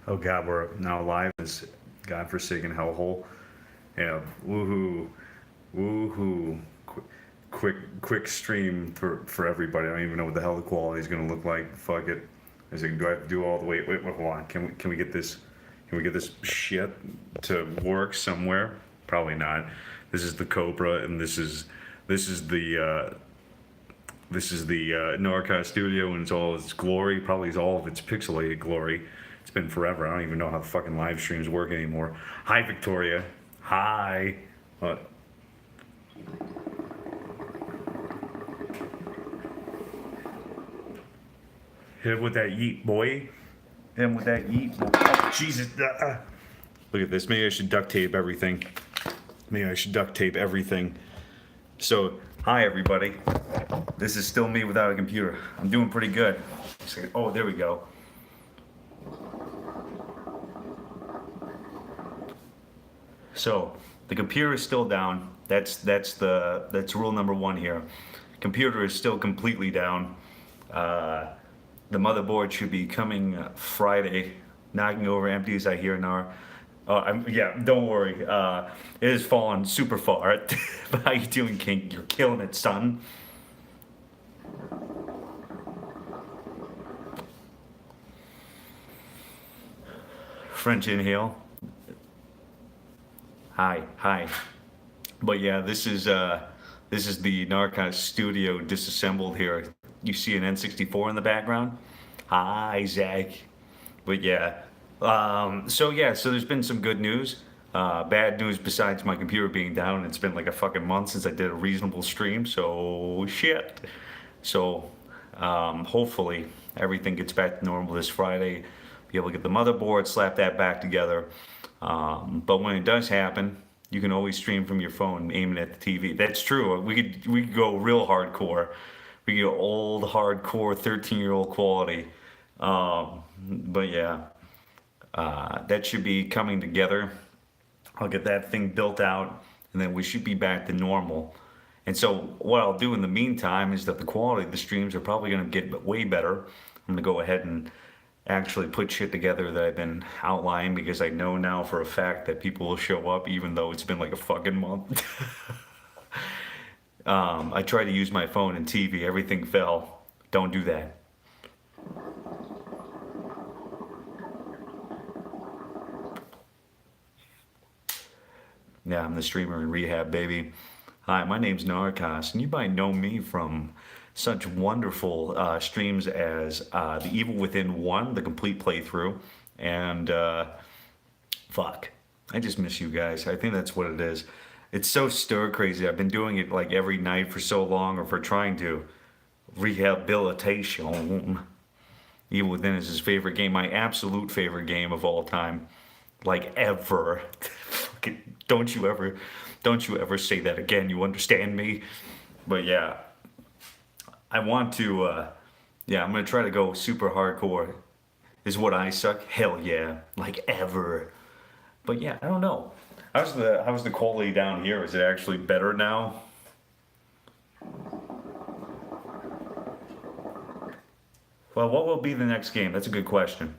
Oh God, we're now live in this godforsaken hellhole. Yeah, woohoo, woohoo. Quick stream for everybody. I don't even know what the hell the quality is gonna look like. Fuck it. I was like, do I have to do all the wait, hold on. Can we get this? Can we get this shit to work somewhere? Probably not. This is the Cobra, and this is the Narrcost studio in its all its glory. Probably is all of its pixelated glory. It's been forever. I don't even know how the fucking live streams work anymore. Hi, Victoria. Hi. What? Hit him with that yeet, boy. Hit him with that yeet. Oh, Jesus. Look at this. Maybe I should duct tape everything. Maybe I should duct tape everything. So, hi, everybody. This is still me without a computer. I'm doing pretty good. Oh, there we go. So the computer is still down. That's rule number one here. Computer is still completely down. The motherboard should be coming Friday. Knocking over empties, I hear now. Yeah, don't worry. It has fallen super far. But how you doing, King? You're killing it, son. French inhale. Hi, hi. But yeah, this is the Narcos studio disassembled here. You see an N64 in the background? Hi, Zach. But yeah, so there's been some good news. Bad news besides my computer being down. It's been like a fucking month since I did a reasonable stream. So shit. So hopefully everything gets back to normal this Friday. Be able to get the motherboard, slap that back together. But when it does happen, you can always stream from your phone, aiming at the TV. That's true. We could go real hardcore. We could go old hardcore 13-year-old quality. But yeah, that should be coming together. I'll get that thing built out, and then we should be back to normal. And so what I'll do in the meantime is that the quality of the streams are probably going to get way better. I'm going to go ahead and actually put shit together that I've been outlining because I know now for a fact that people will show up even though it's been like a fucking month. I tried to use my phone and TV, everything fell. Don't do that. Yeah, I'm the streamer in rehab, baby. Hi, my name's Narcos, and you might know me from such wonderful streams as The Evil Within 1, the complete playthrough, and fuck. I just miss you guys. I think that's what it is. It's so stir crazy. I've been doing it like every night for so long, or for trying to. Rehabilitation. Evil Within is his favorite game, my absolute favorite game of all time, like ever. don't you ever, don't you ever say that again. You understand me? But yeah, I want to. Yeah, I'm gonna try to go super hardcore. Is what I suck? Hell yeah, like ever. But yeah, I don't know. How's the quality down here? Is it actually better now? Well, what will be the next game? That's a good question.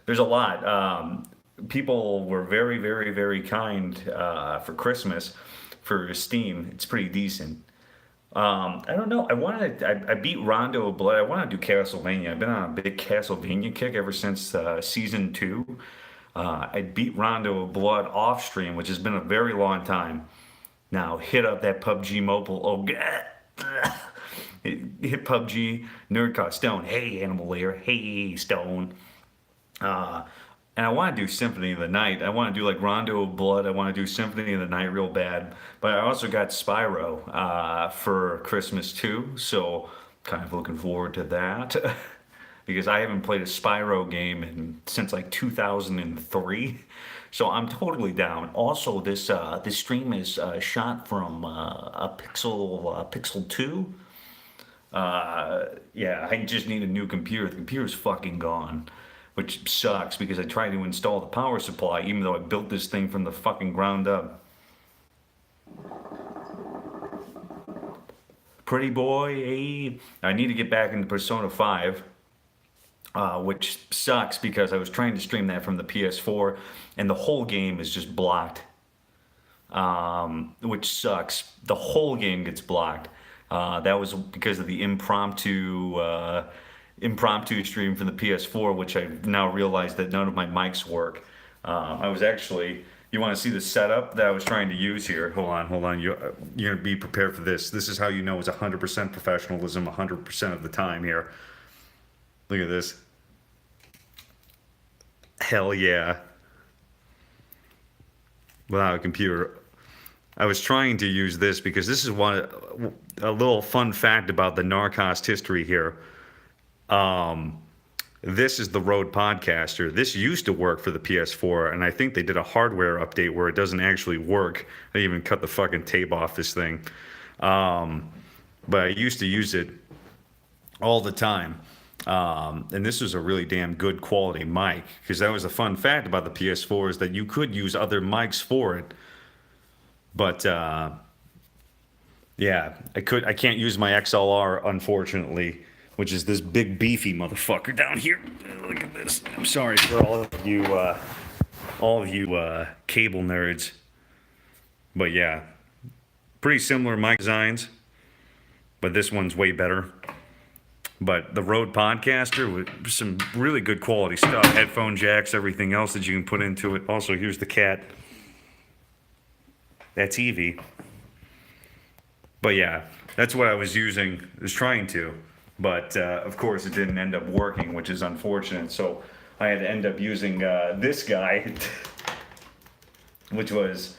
There's a lot. People were very, very, very kind for Christmas for Steam. It's pretty decent. I don't know. I beat Rondo of Blood. I want to do Castlevania. I've been on a big Castlevania kick ever since season two. I beat Rondo of Blood off stream, which has been a very long time. Now hit up that PUBG Mobile. Oh, God. Hit PUBG, Nerdcost Stone. Hey, Animal Layer. Hey, Stone. Uh, and I want to do Symphony of the Night. I want to do like Rondo of Blood. I want to do Symphony of the Night real bad. But I also got Spyro for Christmas too. So kind of looking forward to that. Because I haven't played a Spyro game since like 2003. So I'm totally down. Also, this stream is shot from a Pixel 2. Yeah, I just need a new computer. The computer's fucking gone, which sucks because I tried to install the power supply even though I built this thing from the fucking ground up. Pretty boy, hey. I need to get back into Persona 5. which sucks because I was trying to stream that from the PS4, and the whole game is just blocked, which sucks. The whole game gets blocked. That was because of the impromptu stream from the PS4, which I now realized that none of my mics work. I was actually. You want to see the setup that I was trying to use here? Hold on. You're gonna be prepared for this. This is how you know it's 100% professionalism, 100% of the time here. Look at this. Hell yeah. Without a computer. I was trying to use this because this is a little fun fact about the Narrcost history here. This is the Rode Podcaster. This used to work for the PS4, and I think they did a hardware update where it doesn't actually work. They even cut the fucking tape off this thing. But I used to use it all the time. And this was a really damn good quality mic, because that was a fun fact about the PS4 is that you could use other mics for it. But yeah, I can't use my XLR, unfortunately, which is this big beefy motherfucker down here. Look at this. I'm sorry for all of you cable nerds. But yeah, pretty similar mic designs, but this one's way better. But the Rode Podcaster with some really good quality stuff, headphone jacks, everything else that you can put into it. Also, here's the cat. That's Evie. But yeah, that's what I was trying to. But of course, it didn't end up working, which is unfortunate. So I had to end up using this guy, which was,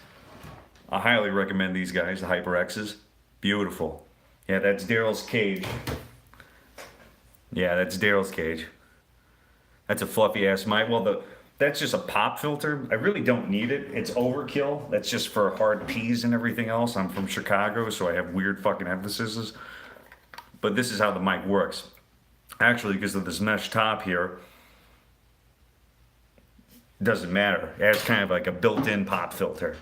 I highly recommend these guys, the HyperX's. Beautiful. Yeah, that's Daryl's cage. Yeah, that's Daryl's cage. That's a fluffy ass mic. Well, that's just a pop filter. I really don't need it. It's overkill. That's just for hard P's and everything else. I'm from Chicago, so I have weird fucking emphases. But this is how the mic works. Actually, because of this mesh top here, it doesn't matter. It has kind of like a built-in pop filter.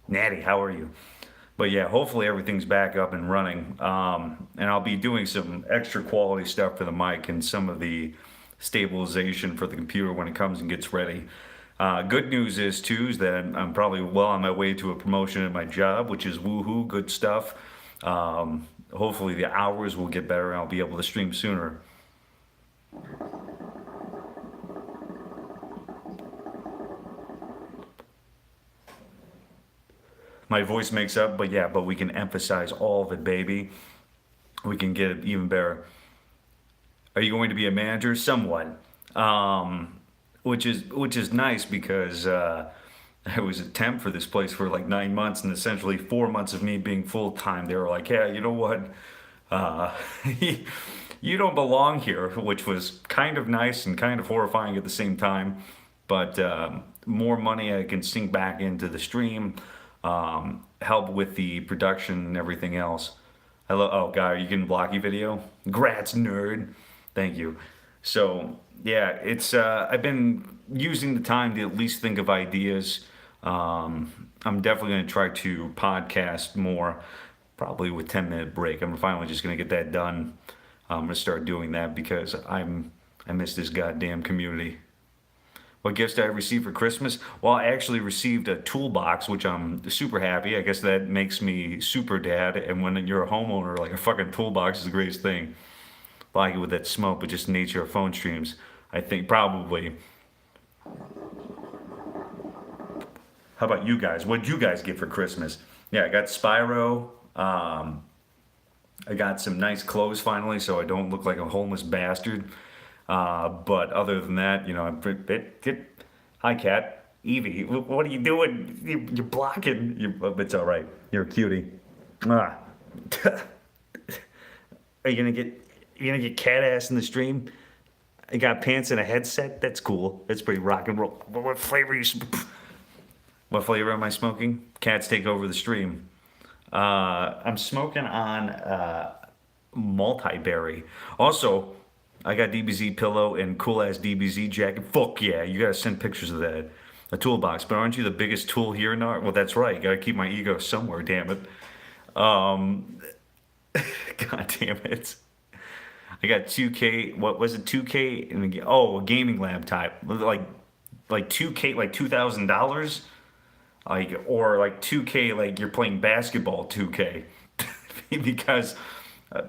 Natty, how are you? But yeah, hopefully everything's back up and running. And I'll be doing some extra quality stuff for the mic and some of the stabilization for the computer when it comes and gets ready. Good news is too is that I'm probably well on my way to a promotion at my job, which is woohoo, good stuff. Hopefully the hours will get better and I'll be able to stream sooner. My voice makes up, but yeah, but we can emphasize all of it, baby. We can get it even better. Are you going to be a manager? Somewhat. Which is nice because I was a temp for this place for like 9 months, and essentially 4 months of me being full time. They were like, "Yeah, you know what? You don't belong here," which was kind of nice and kind of horrifying at the same time. But more money I can sink back into the stream, help with the production and everything else. Oh God, are you getting blocky video? Grats, nerd. Thank you. So yeah, it's I've been using the time to at least think of ideas. I'm definitely going to try to podcast more, probably with 10-minute break. I'm finally just going to get that done. I'm going to start doing that because I miss this goddamn community. What gifts did I receive for Christmas? Well, I actually received a toolbox, which I'm super happy. I guess that makes me super dad. And when you're a homeowner, like a fucking toolbox is the greatest thing. Like it with that smoke, but just nature of phone streams. I think probably. How about you guys? What'd you guys get for Christmas? Yeah, I got Spyro. I got some nice clothes finally, so I don't look like a homeless bastard. But other than that, you know, hi, cat. Evie, what are you doing? You're blocking. It's all right. You're a cutie. Ah. Are you gonna get cat ass in the stream? I got pants and a headset. That's cool. That's pretty rock and roll. What flavor What flavor am I smoking? Cats take over the stream. I'm smoking on multi-berry. Also, I got DBZ pillow and cool ass DBZ jacket. Fuck yeah, you gotta send pictures of that. A toolbox, but aren't you the biggest tool here, Nar? Well, that's right. Gotta keep my ego somewhere, damn it. Um, God damn it. I got 2K, what was it, 2K? Oh, a gaming laptop. Like 2K, like $2,000? Like, or like 2K, like you're playing basketball 2K. Because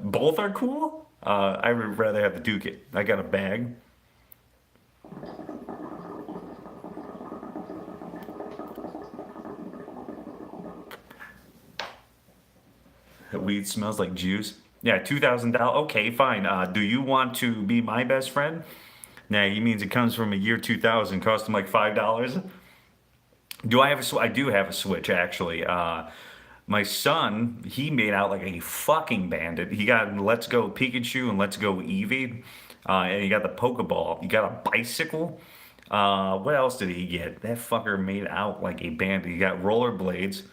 both are cool. I would rather have the 2K. I got a bag. The weed smells like juice. Yeah, $2,000. Okay, fine. Do you want to be my best friend? Nah, he means it comes from a year 2000, cost him like $5. Do I have I do have a Switch actually. My son, he made out like a fucking bandit. He got Let's Go Pikachu and Let's Go Eevee, and he got the Pokeball. He got a bicycle. What else did he get? That fucker made out like a bandit. He got rollerblades.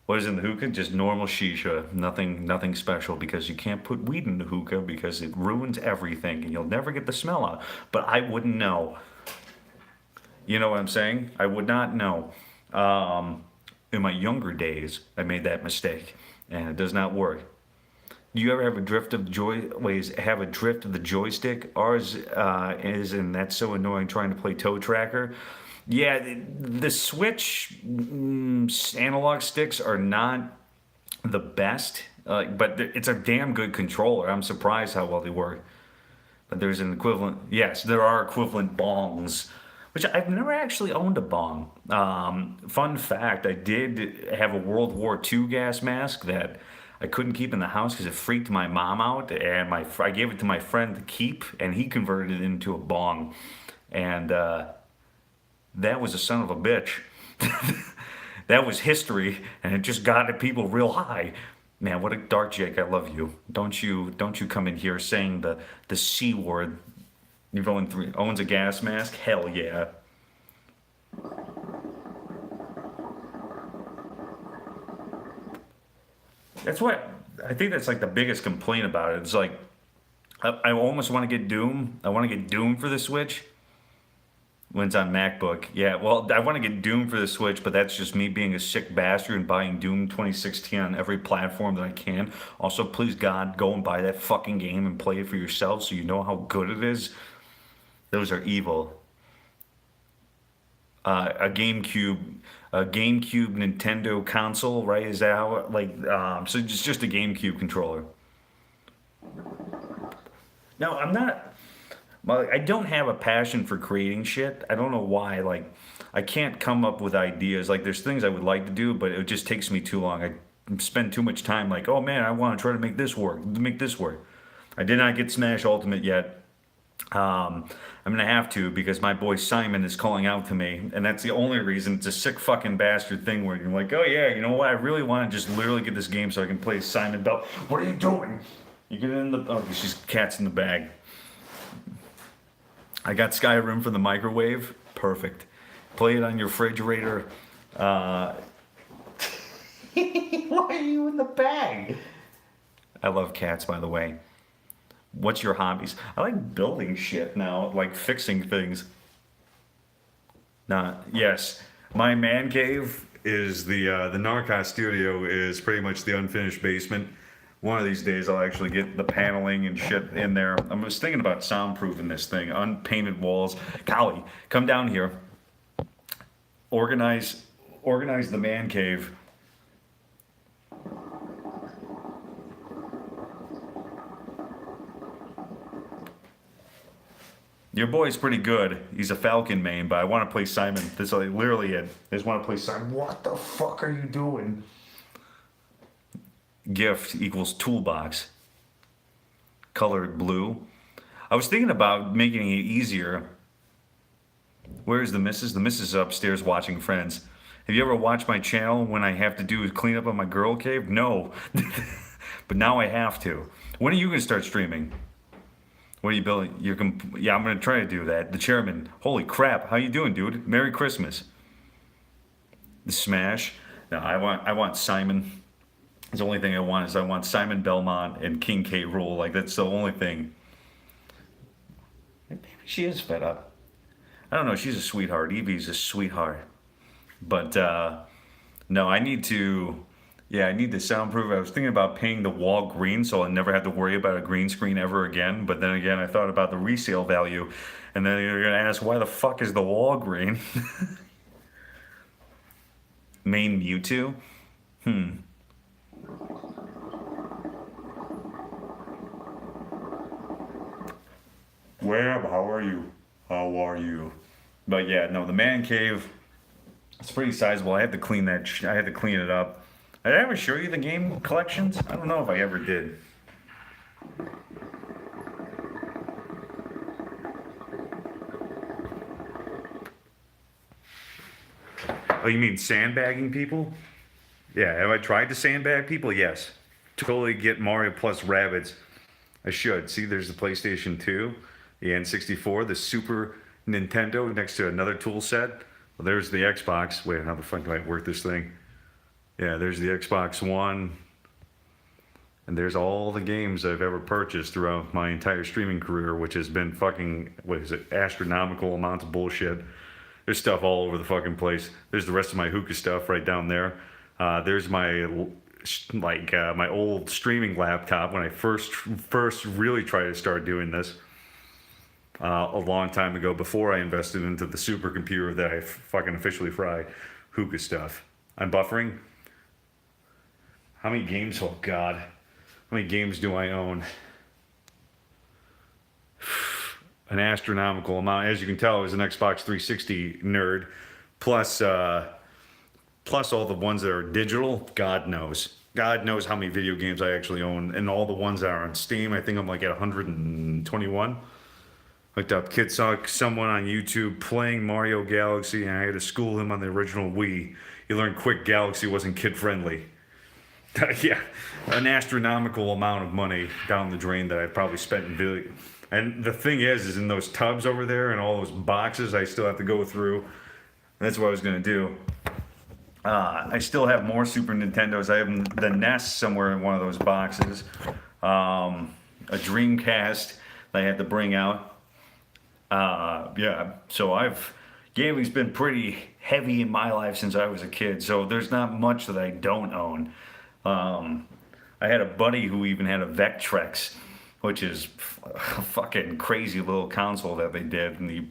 What is in the hookah? Just normal shisha. Nothing special because you can't put weed in the hookah because it ruins everything and you'll never get the smell out. But I wouldn't know. You know what I'm saying? I would not know. In my younger days, I made that mistake, and it does not work. Do you ever have a drift of the have a drift of the joystick? Ours is, and that's so annoying trying to play toe tracker. Yeah, the Switch analog sticks are not the best, but it's a damn good controller. I'm surprised how well they work. But there's an equivalent. Yes, there are equivalent bongs, which I've never actually owned a bong. Fun fact: I did have a World War II gas mask that I couldn't keep in the house because it freaked my mom out, and I gave it to my friend to keep, and he converted it into a bong, and that was a son of a bitch. That was history, and it just got at people real high. Man, what a dark Jake! I love you. Don't you come in here saying the C word. You've owned owns a gas mask? Hell yeah. That's what I think that's like the biggest complaint about it. It's like I almost want to get Doom. I want to get Doom for the Switch when it's on MacBook. Yeah, well, I want to get Doom for the Switch, but that's just me being a sick bastard and buying Doom 2016 on every platform that I can. Also, please God, go and buy that fucking game and play it for yourself so you know how good it is. Those are evil. A GameCube, a GameCube Nintendo console, right? Is that how so just a GameCube controller? No, I'm not. Well, I don't have a passion for creating shit. I don't know why. Like, I can't come up with ideas. Like, there's things I would like to do, but it just takes me too long. I spend too much time. Like, oh man, I want to try to make this work. Make this work. I did not get Smash Ultimate yet. I'm gonna have to because my boy Simon is calling out to me, and that's the only reason. It's a sick fucking bastard thing where you're like, oh yeah, you know what? I really want to just literally get this game so I can play Simon Bell. What are you doing? You get in the she's cat's in the bag. I got Skyrim for the microwave. Perfect. Play it on your refrigerator. Why are you in the bag? I love cats, by the way. What's your hobbies? I like building shit now, like fixing things. Nah, yes. My man cave is the Narrcost studio is pretty much the unfinished basement. One of these days I'll actually get the paneling and shit in there. I was thinking about soundproofing this thing, unpainted walls. Golly, come down here. Organize the man cave. Your boy's pretty good. He's a Falcon main, but I want to play Simon. This is literally it. I just want to play Simon. What the fuck are you doing? Gift equals toolbox. Colored blue. I was thinking about making it easier. Where is the missus? The missus is upstairs watching Friends. Have you ever watched my channel when I have to do clean up on my girl cave? No. But now I have to. When are you going to start streaming? What are you building? Yeah, I'm gonna try to do that. The chairman. Holy crap! How you doing, dude? Merry Christmas. The Smash. No, I want Simon. The only thing I want is I want Simon Belmont and King K. Rool. Like that's the only thing. Maybe she is fed up. I don't know. She's a sweetheart. Evie's a sweetheart. But no, I need to. Yeah, I need to soundproof. I was thinking about painting the wall green so I never have to worry about a green screen ever again. But then again, I thought about the resale value, and then you're gonna ask, why the fuck is the wall green? Main Mewtwo? Web, how are you? How are you? But yeah, no, the man cave. It's pretty sizable. I had to clean that. I had to clean it up. Did I ever show you the game collections? I don't know if I ever did. Oh, you mean sandbagging people? Yeah, have I tried to sandbag people? Yes. Totally get Mario plus Rabbids. I should. See, there's the PlayStation 2, the N64, the Super Nintendo next to another tool set. Well, there's the Xbox. Wait, how the fuck do I work this thing? Yeah, there's the Xbox One. And there's all the games I've ever purchased throughout my entire streaming career, which has been fucking, what is it, astronomical amounts of bullshit. There's stuff all over the fucking place. There's the rest of my Hookah stuff right down there. There's my my old streaming laptop when I first really tried to start doing this a long time ago, before I invested into the supercomputer that I fucking officially fry Hookah stuff. I'm buffering. How many games? Oh God, how many games do I own? An astronomical amount. As you can tell, I was an Xbox 360 nerd, plus all the ones that are digital. God knows how many video games I actually own, and all the ones that are on Steam. I think I'm like at 121. Looked up, kid saw someone on YouTube playing Mario Galaxy, and I had to school him on the original Wii. He learned quick Galaxy wasn't kid friendly. Yeah, an astronomical amount of money down the drain that I probably spent in video. And the thing is in those tubs over there and all those boxes I still have to go through. That's what I was gonna do. I still have more Super Nintendos. I have the NES somewhere in one of those boxes. A Dreamcast that I had to bring out. Yeah, so gaming's been pretty heavy in my life since I was a kid. So there's not much that I don't own. I had a buddy who even had a Vectrex, which is a fucking crazy little console that they did, and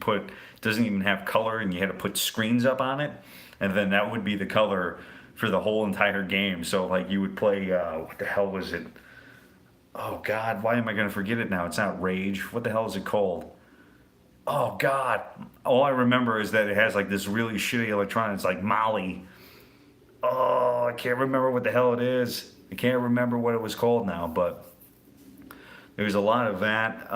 doesn't even have color, and you had to put screens up on it, and then that would be the color for the whole entire game. So like you would play, what the hell was it? Oh God, why am I gonna forget it now? It's not Rage. What the hell is it called? Oh God, all I remember is that it has like this really shitty electronics, like Molly. Oh, I can't remember what the hell it is. I can't remember what it was called now, but there's a lot of that.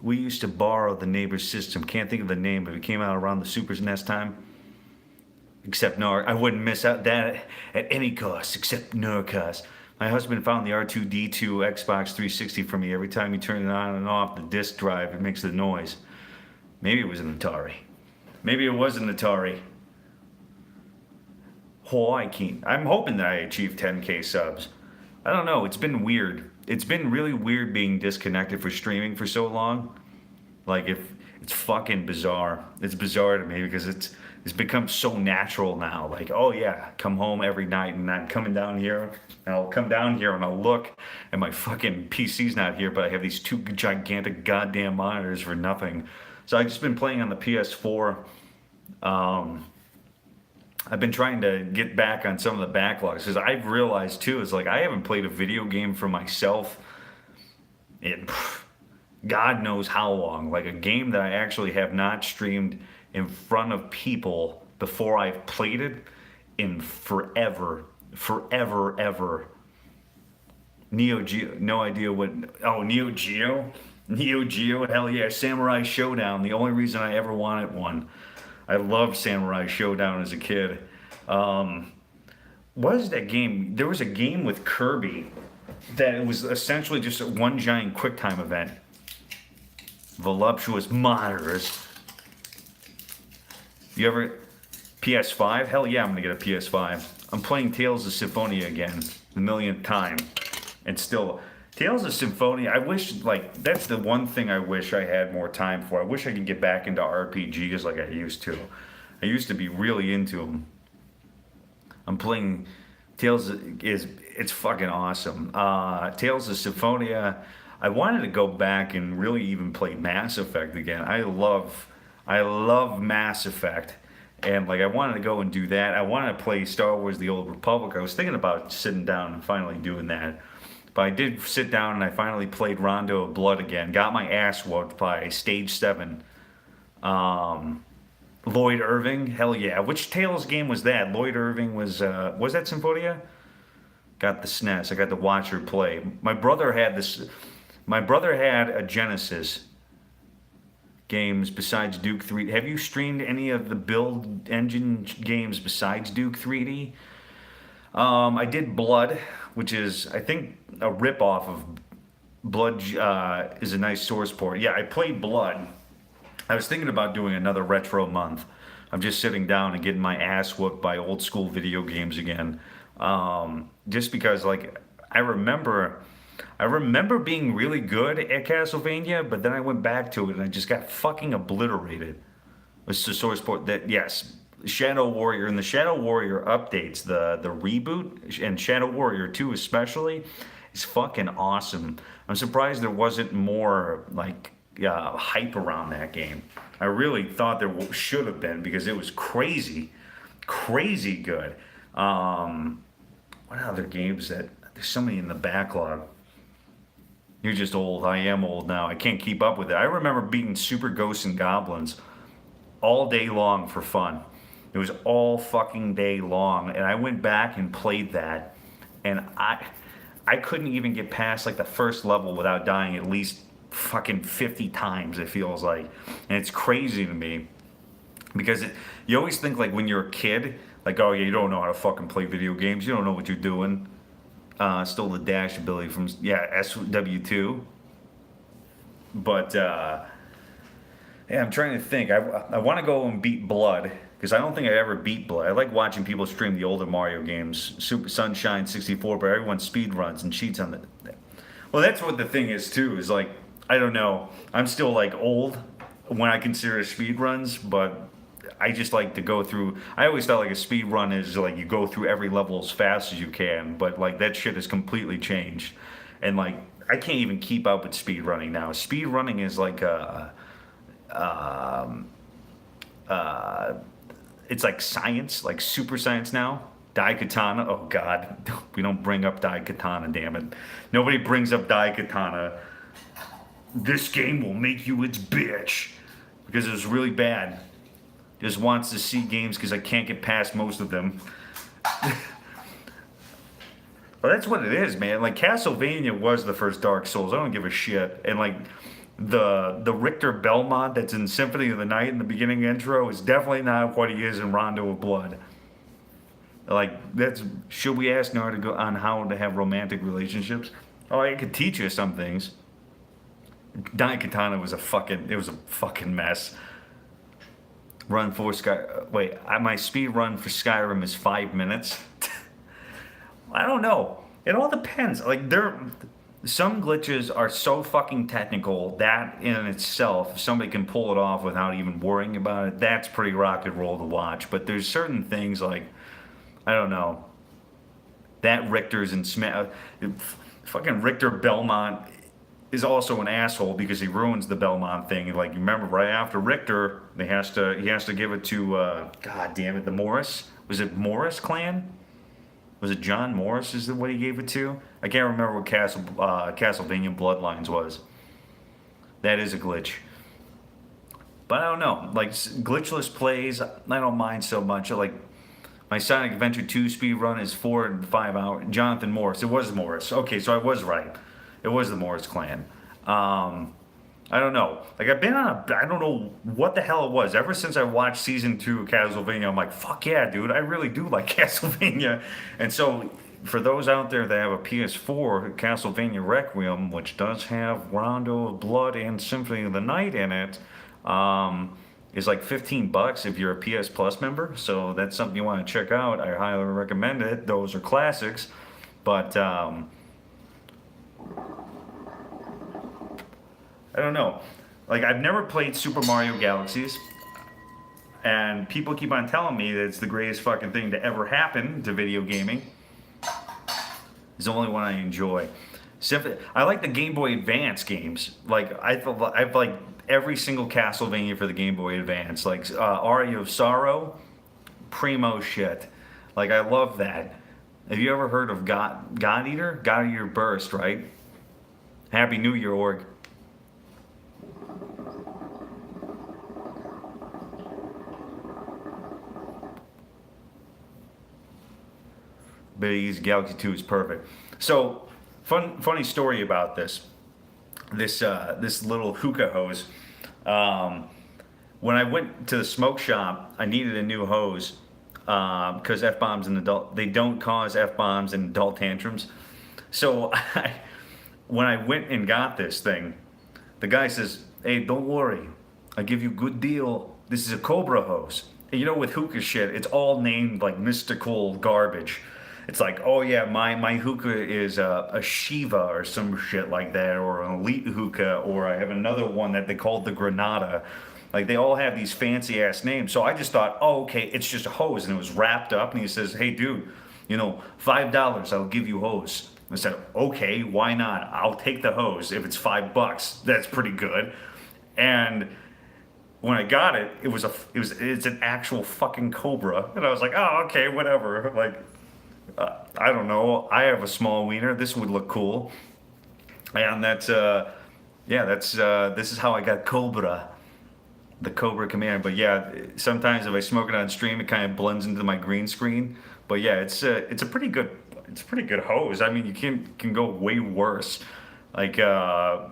We used to borrow the neighbor's system. Can't think of the name, but it came out around the Super NES time. Except I wouldn't miss out that at any cost, except Narrcost. My husband found the R2D2 Xbox 360 for me. Every time you turn it on and off the disk drive, it makes the noise. Maybe it was an Atari. Maybe it was an Atari. I'm hoping that I achieve 10K subs. I don't know. It's been weird. It's been really weird being disconnected for streaming for so long. Like, if it's fucking bizarre. It's bizarre to me because it's become so natural now. Like, oh yeah, come home every night and I'm coming down here. And I'll come down here and I'll look and my fucking PC's not here, but I have these two gigantic goddamn monitors for nothing. So I've just been playing on the PS4. I've been trying to get back on some of the backlogs because I've realized too, is like I haven't played a video game for myself in God knows how long. Like a game that I actually have not streamed in front of people before I've played it in forever, ever. Neo Geo, no idea what, oh, Neo Geo, hell yeah, Samurai Showdown, the only reason I ever wanted one. I loved Samurai Showdown as a kid. What is that game? There was a game with Kirby that it was essentially just one giant QuickTime event. Voluptuous monitors. You ever... PS5? Hell yeah, I'm gonna get a PS5. I'm playing Tales of Symphonia again, the millionth time. And still, Tales of Symphonia, I wish, like, that's the one thing I wish I had more time for. I wish I could get back into RPGs like I used to. I used to be really into them. I'm playing Tales is it's fucking awesome. Tales of Symphonia. I wanted to go back and really even play Mass Effect again. I love Mass Effect, and like I wanted to go and do that. I wanted to play Star Wars: The Old Republic. I was thinking about sitting down and finally doing that. But I did sit down and I finally played Rondo of Blood again. Got my ass whooped by Stage 7. Lloyd Irving, hell yeah. Which Tales game was that? Lloyd Irving was that Symphonia? Got the SNES. I got to watch her play. My brother had this. My brother had a Genesis games besides Duke 3. Have you streamed any of the build engine games besides Duke 3D? I did Blood, which is I think a ripoff of Blood is a nice source port. Yeah, I played Blood. I was thinking about doing another retro month. I'm just sitting down and getting my ass whooped by old school video games again. Just because, like, I remember being really good at Castlevania, but then I went back to it and I just got fucking obliterated. It's the source port that, yes, Shadow Warrior and the Shadow Warrior updates, the reboot, and Shadow Warrior 2 especially, is fucking awesome. I'm surprised there wasn't more, like, hype around that game. I really thought there should have been because it was crazy, crazy good. What other games that there's so many in the backlog? You're just old. I am old now. I can't keep up with it. I remember beating Super Ghosts and Goblins all day long for fun. It was all fucking day long, and I went back and played that, and I couldn't even get past like the first level without dying at least fucking 50 times, it feels like. And it's crazy to me because you always think, like, when you're a kid, like, oh yeah, you don't know how to fucking play video games, you don't know what you're doing. Stole the dash ability from SW2. But yeah, I'm trying to think. I want to go and beat Blood because I don't think I ever beat Blood. I like watching people stream the older Mario games, Super Sunshine 64, but everyone speed runs and cheats on the. Well, that's what the thing is too. Is like, I don't know. I'm still like old when I consider speed runs, but I just like to go through. I always thought like a speed run is like you go through every level as fast as you can, but like that shit has completely changed, and like I can't even keep up with speed running now. Speed running is like it's like science, like super science now. Daikatana, oh god, we don't bring up Daikatana, damn it. Nobody brings up Daikatana. This game will make you its bitch because it was really bad. Just wants to see games because I can't get past most of them. Well, that's what it is, man. Like, Castlevania was the first Dark Souls. I don't give a shit. And like the Richter Belmont that's in Symphony of the Night in the beginning intro is definitely not what he is in Rondo of Blood. Like, that's, should we ask Nar to go on how to have romantic relationships? Oh, I could teach you some things. Daikatana was a fucking mess. Run for my speed run for Skyrim is 5 minutes. I don't know. It all depends. Like, some glitches are so fucking technical that in itself, if somebody can pull it off without even worrying about it, that's pretty rock and roll to watch. But there's certain things like, I don't know, that Richter's and fucking Richter Belmont is also an asshole because he ruins the Belmont thing. Like, you remember right after Richter, he has to give it to god damn it, the Morris. Was it Morris clan? Was it John Morris is what he gave it to? I can't remember what Castlevania Bloodlines was. That is a glitch. But I don't know. Like, glitchless plays, I don't mind so much. Like, my Sonic Adventure 2 speed run is 4 and 5 hours. Jonathan Morris. It was Morris. Okay, so I was right. It was the Morris clan. I don't know. Like, I've been on I don't know what the hell it was. Ever since I watched season 2 of Castlevania, I'm like, fuck yeah, dude. I really do like Castlevania. And so, for those out there that have a PS4, Castlevania Requiem, which does have Rondo of Blood and Symphony of the Night in it, is like $15 if you're a PS Plus member. So that's something you want to check out. I highly recommend it. Those are classics. But I don't know. Like, I've never played Super Mario Galaxies, and people keep on telling me that it's the greatest fucking thing to ever happen to video gaming. It's the only one I enjoy. I like the Game Boy Advance games. Like, I've like every single Castlevania for the Game Boy Advance. Like, Aria of Sorrow, primo shit. Like, I love that. Have you ever heard of God Eater? God Eater Burst, right? Happy New Year, org. But Galaxy 2 is perfect. So, funny story about this. This little hookah hose. When I went to the smoke shop, I needed a new hose because f-bombs and they don't cause f-bombs and adult tantrums. So when I went and got this thing, the guy says, "Hey, don't worry, I give you a good deal. This is a Cobra hose." And you know, with hookah shit, it's all named like mystical garbage. It's like, oh yeah, my hookah is a Shiva or some shit like that, or an elite hookah, or I have another one that they called the Granada. Like, they all have these fancy ass names. So I just thought, oh, okay, it's just a hose, and it was wrapped up. And he says, "Hey, dude, you know, $5, I'll give you hose." I said, okay, why not? I'll take the hose if it's $5. That's pretty good. And when I got it, it's an actual fucking Cobra, and I was like, oh, okay, whatever. Like, I don't know. I have a small wiener. This would look cool. And that's this is how I got Cobra, the Cobra Commander. But yeah, sometimes if I smoke it on stream, it kind of blends into my green screen. But yeah, it's a pretty good hose. I mean, you can go way worse. Like, but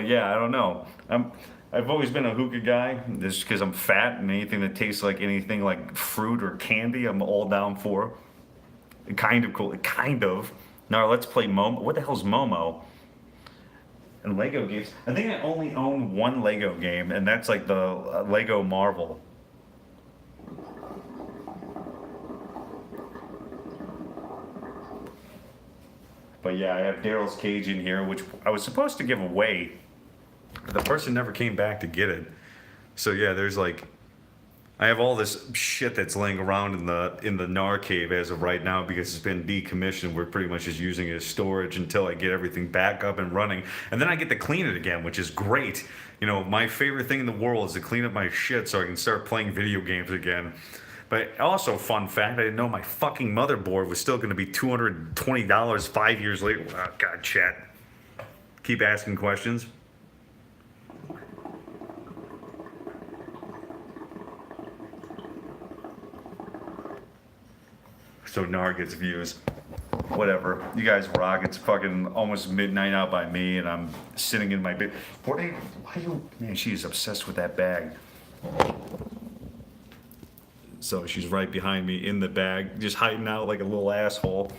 yeah, I don't know. I've always been a hookah guy, just because I'm fat, and anything that tastes like anything like fruit or candy, I'm all down for. Kind of cool. Kind of. Now let's play Momo. What the hell's Momo? And Lego games. I think I only own one Lego game, and that's like the Lego Marvel. But yeah, I have Daryl's cage in here, which I was supposed to give away. The person never came back to get it. So yeah, there's like, I have all this shit that's laying around in the Nar cave as of right now because it's been decommissioned. We're pretty much just using it as storage until I get everything back up and running, and then I get to clean it again, which is great. You know, my favorite thing in the world is to clean up my shit so I can start playing video games again. But also, fun fact, I didn't know my fucking motherboard was still going to be $220 5 years later. Oh, God, chat. Keep asking questions. So Nar gets views. Whatever. You guys rock. It's fucking almost midnight out by me, and I'm sitting in my bed. Why you... Man, she is obsessed with that bag. So she's right behind me in the bag, just hiding out like a little asshole.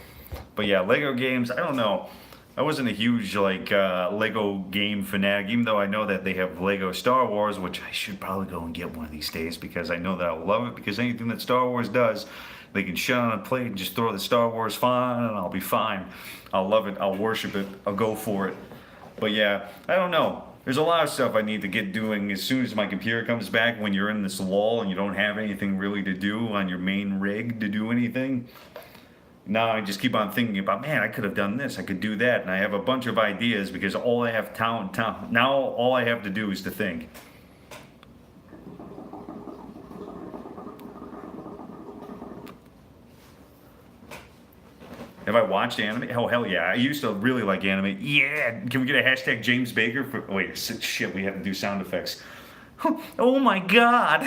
But yeah, Lego games, I don't know. I wasn't a huge like Lego game fanatic, even though I know that they have Lego Star Wars, which I should probably go and get one of these days because I know that I'll love it, because anything that Star Wars does, they can shut on a plate and just throw the Star Wars font and I'll be fine. I'll love it, I'll worship it, I'll go for it. But yeah, I don't know. There's a lot of stuff I need to get doing as soon as my computer comes back. When you're in this lull and you don't have anything really to do on your main rig to do anything, now I just keep on thinking about, man, I could have done this, I could do that, and I have a bunch of ideas because all I have now all I have to do is to think. Have I watched anime? Oh, hell yeah. I used to really like anime. Yeah. Can we get a hashtag James Baker? Wait, shit, we have to do sound effects. Oh my God.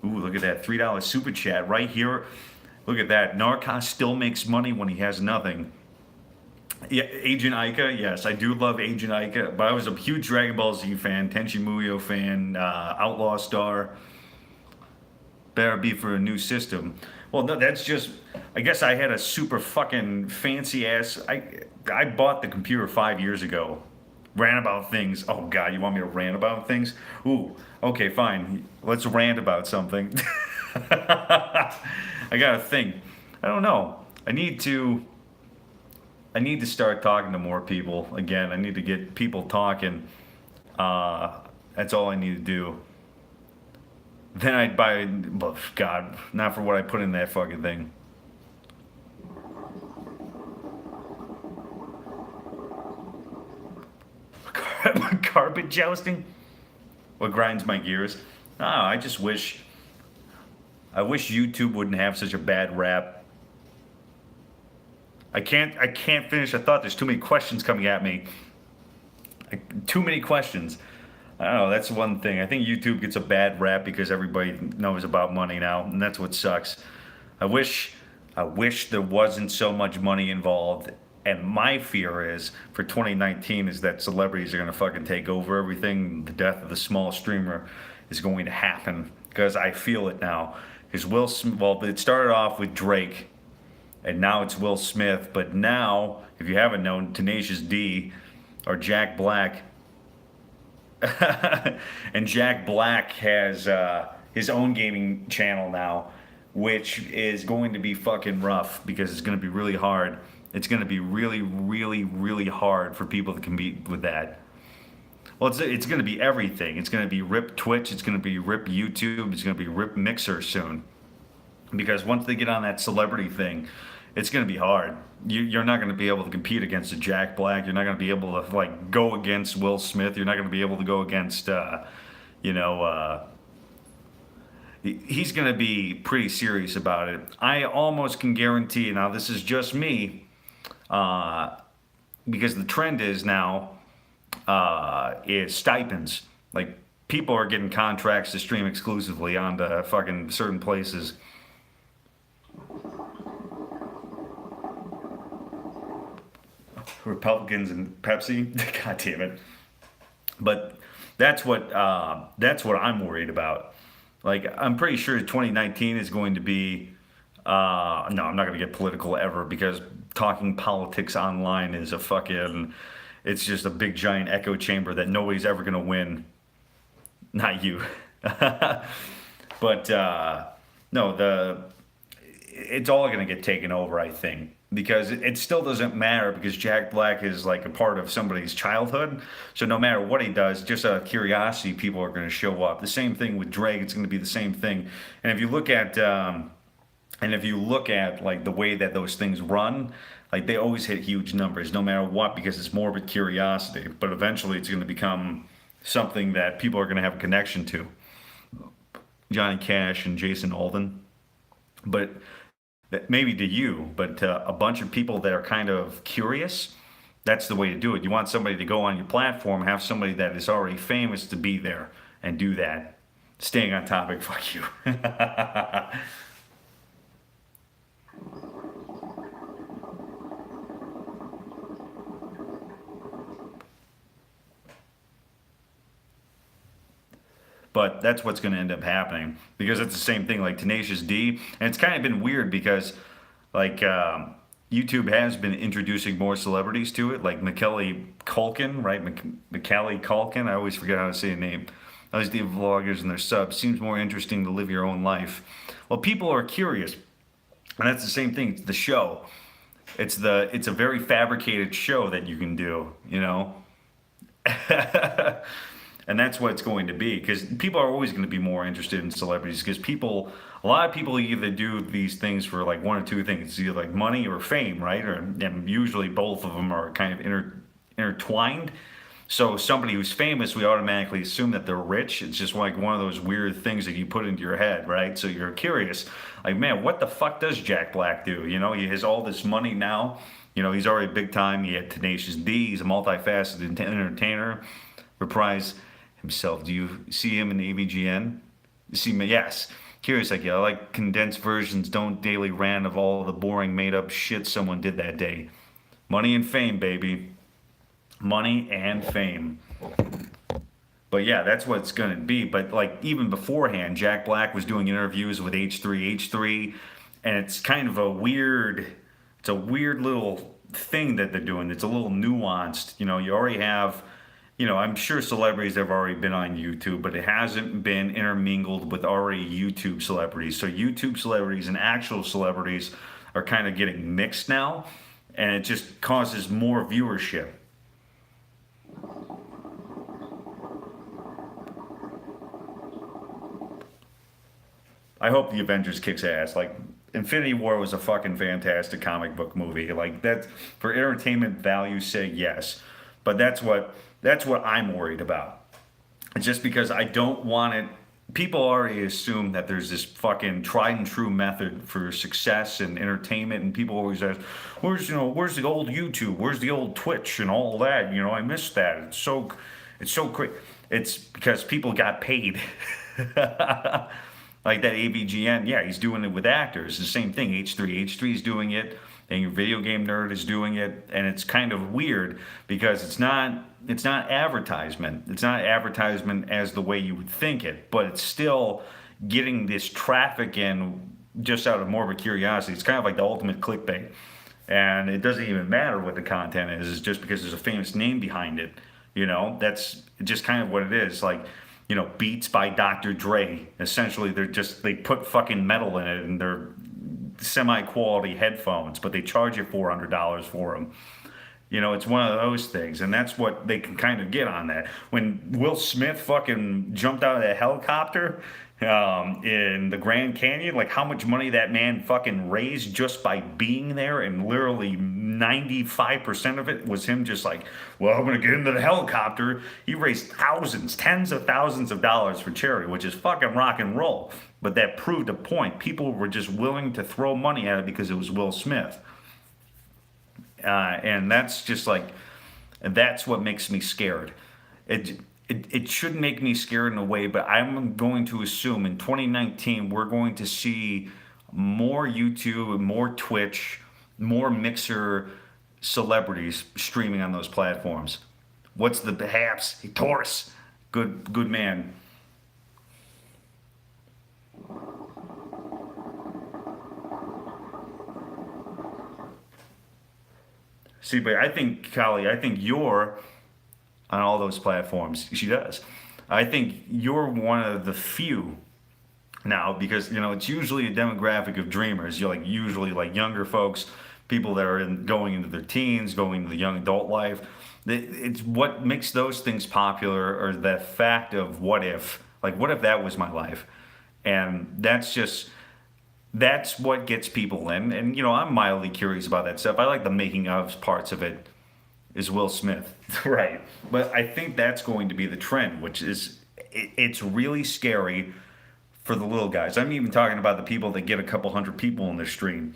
Ooh, look at that. $3 super chat right here. Look at that. Narrcost still makes money when he has nothing. Yeah, Agent Ica. Yes, I do love Agent Ica. But I was a huge Dragon Ball Z fan, Tenchi Muyo fan, Outlaw Star. Better be for a new system. Well, no, that's just, I guess I had a super fucking fancy ass, I bought the computer 5 years ago. Ran about things. Oh God, you want me to rant about things? Ooh, okay, fine. Let's rant about something. I got a thing. I don't know. I need to, I need to start talking to more people again. I need to get people talking. That's all I need to do. Then I'd buy, oh, God, not for what I put in that fucking thing. Carpet jousting? What grinds my gears? Oh, I wish YouTube wouldn't have such a bad rap. I can't finish a thought. There's too many questions coming at me. Too many questions. I don't know. That's one thing. I think YouTube gets a bad rap because everybody knows about money now, and that's what sucks. I wish, I wish there wasn't so much money involved. And my fear is for 2019 is that celebrities are gonna fucking take over everything. The death of the small streamer is going to happen because I feel it now. Because well, it started off with Drake, and now it's Will Smith. But now, if you haven't known, Tenacious D or Jack Black. And Jack Black has his own gaming channel now, which is going to be fucking rough because it's going to be really hard. It's going to be really, really, really hard for people to compete with that. Well, it's going to be everything. It's going to be rip Twitch. It's going to be rip YouTube. It's going to be rip Mixer soon. Because once they get on that celebrity thing, it's going to be hard. You're not going to be able to compete against a Jack Black. You're not going to be able to like go against Will Smith. You're not going to be able to go against, you know, he's going to be pretty serious about it. I almost can guarantee. Now, this is just me, because the trend is now is stipends. Like people are getting contracts to stream exclusively on the fucking certain places. Republicans and Pepsi. God damn it. But that's what I'm worried about. Like I'm pretty sure 2019 is going to be. No, I'm not going to get political ever because talking politics online is a fucking. It's just a big giant echo chamber that nobody's ever going to win. Not you. But no, it's all going to get taken over, I think. Because it still doesn't matter because Jack Black is like a part of somebody's childhood. So no matter what he does, just out of curiosity, people are going to show up. The same thing with Drake. It's going to be the same thing. And if you look at like the way that those things run, like they always hit huge numbers, no matter what, because it's morbid curiosity. But eventually, it's going to become something that people are going to have a connection to. Johnny Cash and Jason Alden, but. Maybe to you, but a bunch of people that are kind of curious, that's the way to do it. You want somebody to go on your platform, have somebody that is already famous to be there and do that. Staying on topic, fuck you. But that's what's going to end up happening because it's the same thing like Tenacious D. And it's kind of been weird because like YouTube has been introducing more celebrities to it, like Macaulay Culkin, right? Macaulay Culkin. I always forget how to say the name. Those the vloggers and their subs. Seems more interesting to live your own life. Well, people are curious. And that's the same thing. It's the show. It's a very fabricated show that you can do, you know? And that's what it's going to be because people are always going to be more interested in celebrities because a lot of people either do these things for like one or two things. It's either like money or fame, right? And usually both of them are kind of intertwined. So somebody who's famous, we automatically assume that they're rich. It's just like one of those weird things that you put into your head, right? So you're curious, like, man, what the fuck does Jack Black do? You know, he has all this money now. You know, he's already big time. He had Tenacious D. He's a multifaceted entertainer. Reprise himself. Do you see him in the AVGN? You see me? Yes. Curious, like, yeah, I like condensed versions. Don't daily rant of all the boring made up shit someone did that day. Money and fame, baby. Money and fame. But yeah, that's what it's going to be. But like even beforehand, Jack Black was doing interviews with H3H3, and it's kind of a weird little thing that they're doing. It's a little nuanced. You know, you already have, you know, I'm sure celebrities have already been on YouTube, but it hasn't been intermingled with already YouTube celebrities. So YouTube celebrities and actual celebrities are kind of getting mixed now. and it just causes more viewership. I hope the Avengers kicks ass. Like, Infinity War was a fucking fantastic comic book movie. Like, that, for entertainment value's sake, yes. But that's what I'm worried about. It's just because I don't want it. People already assume that there's this fucking tried and true method for success and entertainment, and people always ask, where's the old YouTube? Where's the old Twitch and all that? I missed that. It's so great. It's because people got paid. Like that AVGN, yeah, he's doing it with actors. The same thing. H3 is doing it, and your video game nerd is doing it, and it's kind of weird because it's not advertisement. It's not advertisement as the way you would think it, but it's still getting this traffic in just out of morbid curiosity. It's kind of like the ultimate clickbait, and it doesn't even matter what the content is. It's just because there's a famous name behind it. That's just kind of what it is. Like, Beats by Dr. Dre. Essentially, they put fucking metal in it, and they're semi-quality headphones, but they charge you $400 for them. It's one of those things, and that's what they can kind of get on that. When Will Smith fucking jumped out of that helicopter in the Grand Canyon, like how much money that man fucking raised just by being there, and literally 95% of it was him just like, well, I'm gonna get into the helicopter. He raised thousands, tens of thousands of dollars for charity, which is fucking rock and roll. But that proved a point. People were just willing to throw money at it because it was Will Smith. And that's just like, that's what makes me scared. It should make me scared in a way, but I'm going to assume in 2019 we're going to see more YouTube, more Twitch, more Mixer celebrities streaming on those platforms. What's the perhaps? Hey, Taurus, good man. See, but I think, Kali, you're on all those platforms. She does. I think you're one of the few now, because it's usually a demographic of dreamers. You're usually younger folks, people that are going into their teens, going into the young adult life. It's what makes those things popular, or the fact of what if that was my life, and that's what gets people in. And I'm mildly curious about that stuff. I like the making of parts of it. Is Will Smith. Right. But I think that's going to be the trend, which is, it's really scary for the little guys. I'm even talking about the people that get a couple hundred people in their stream,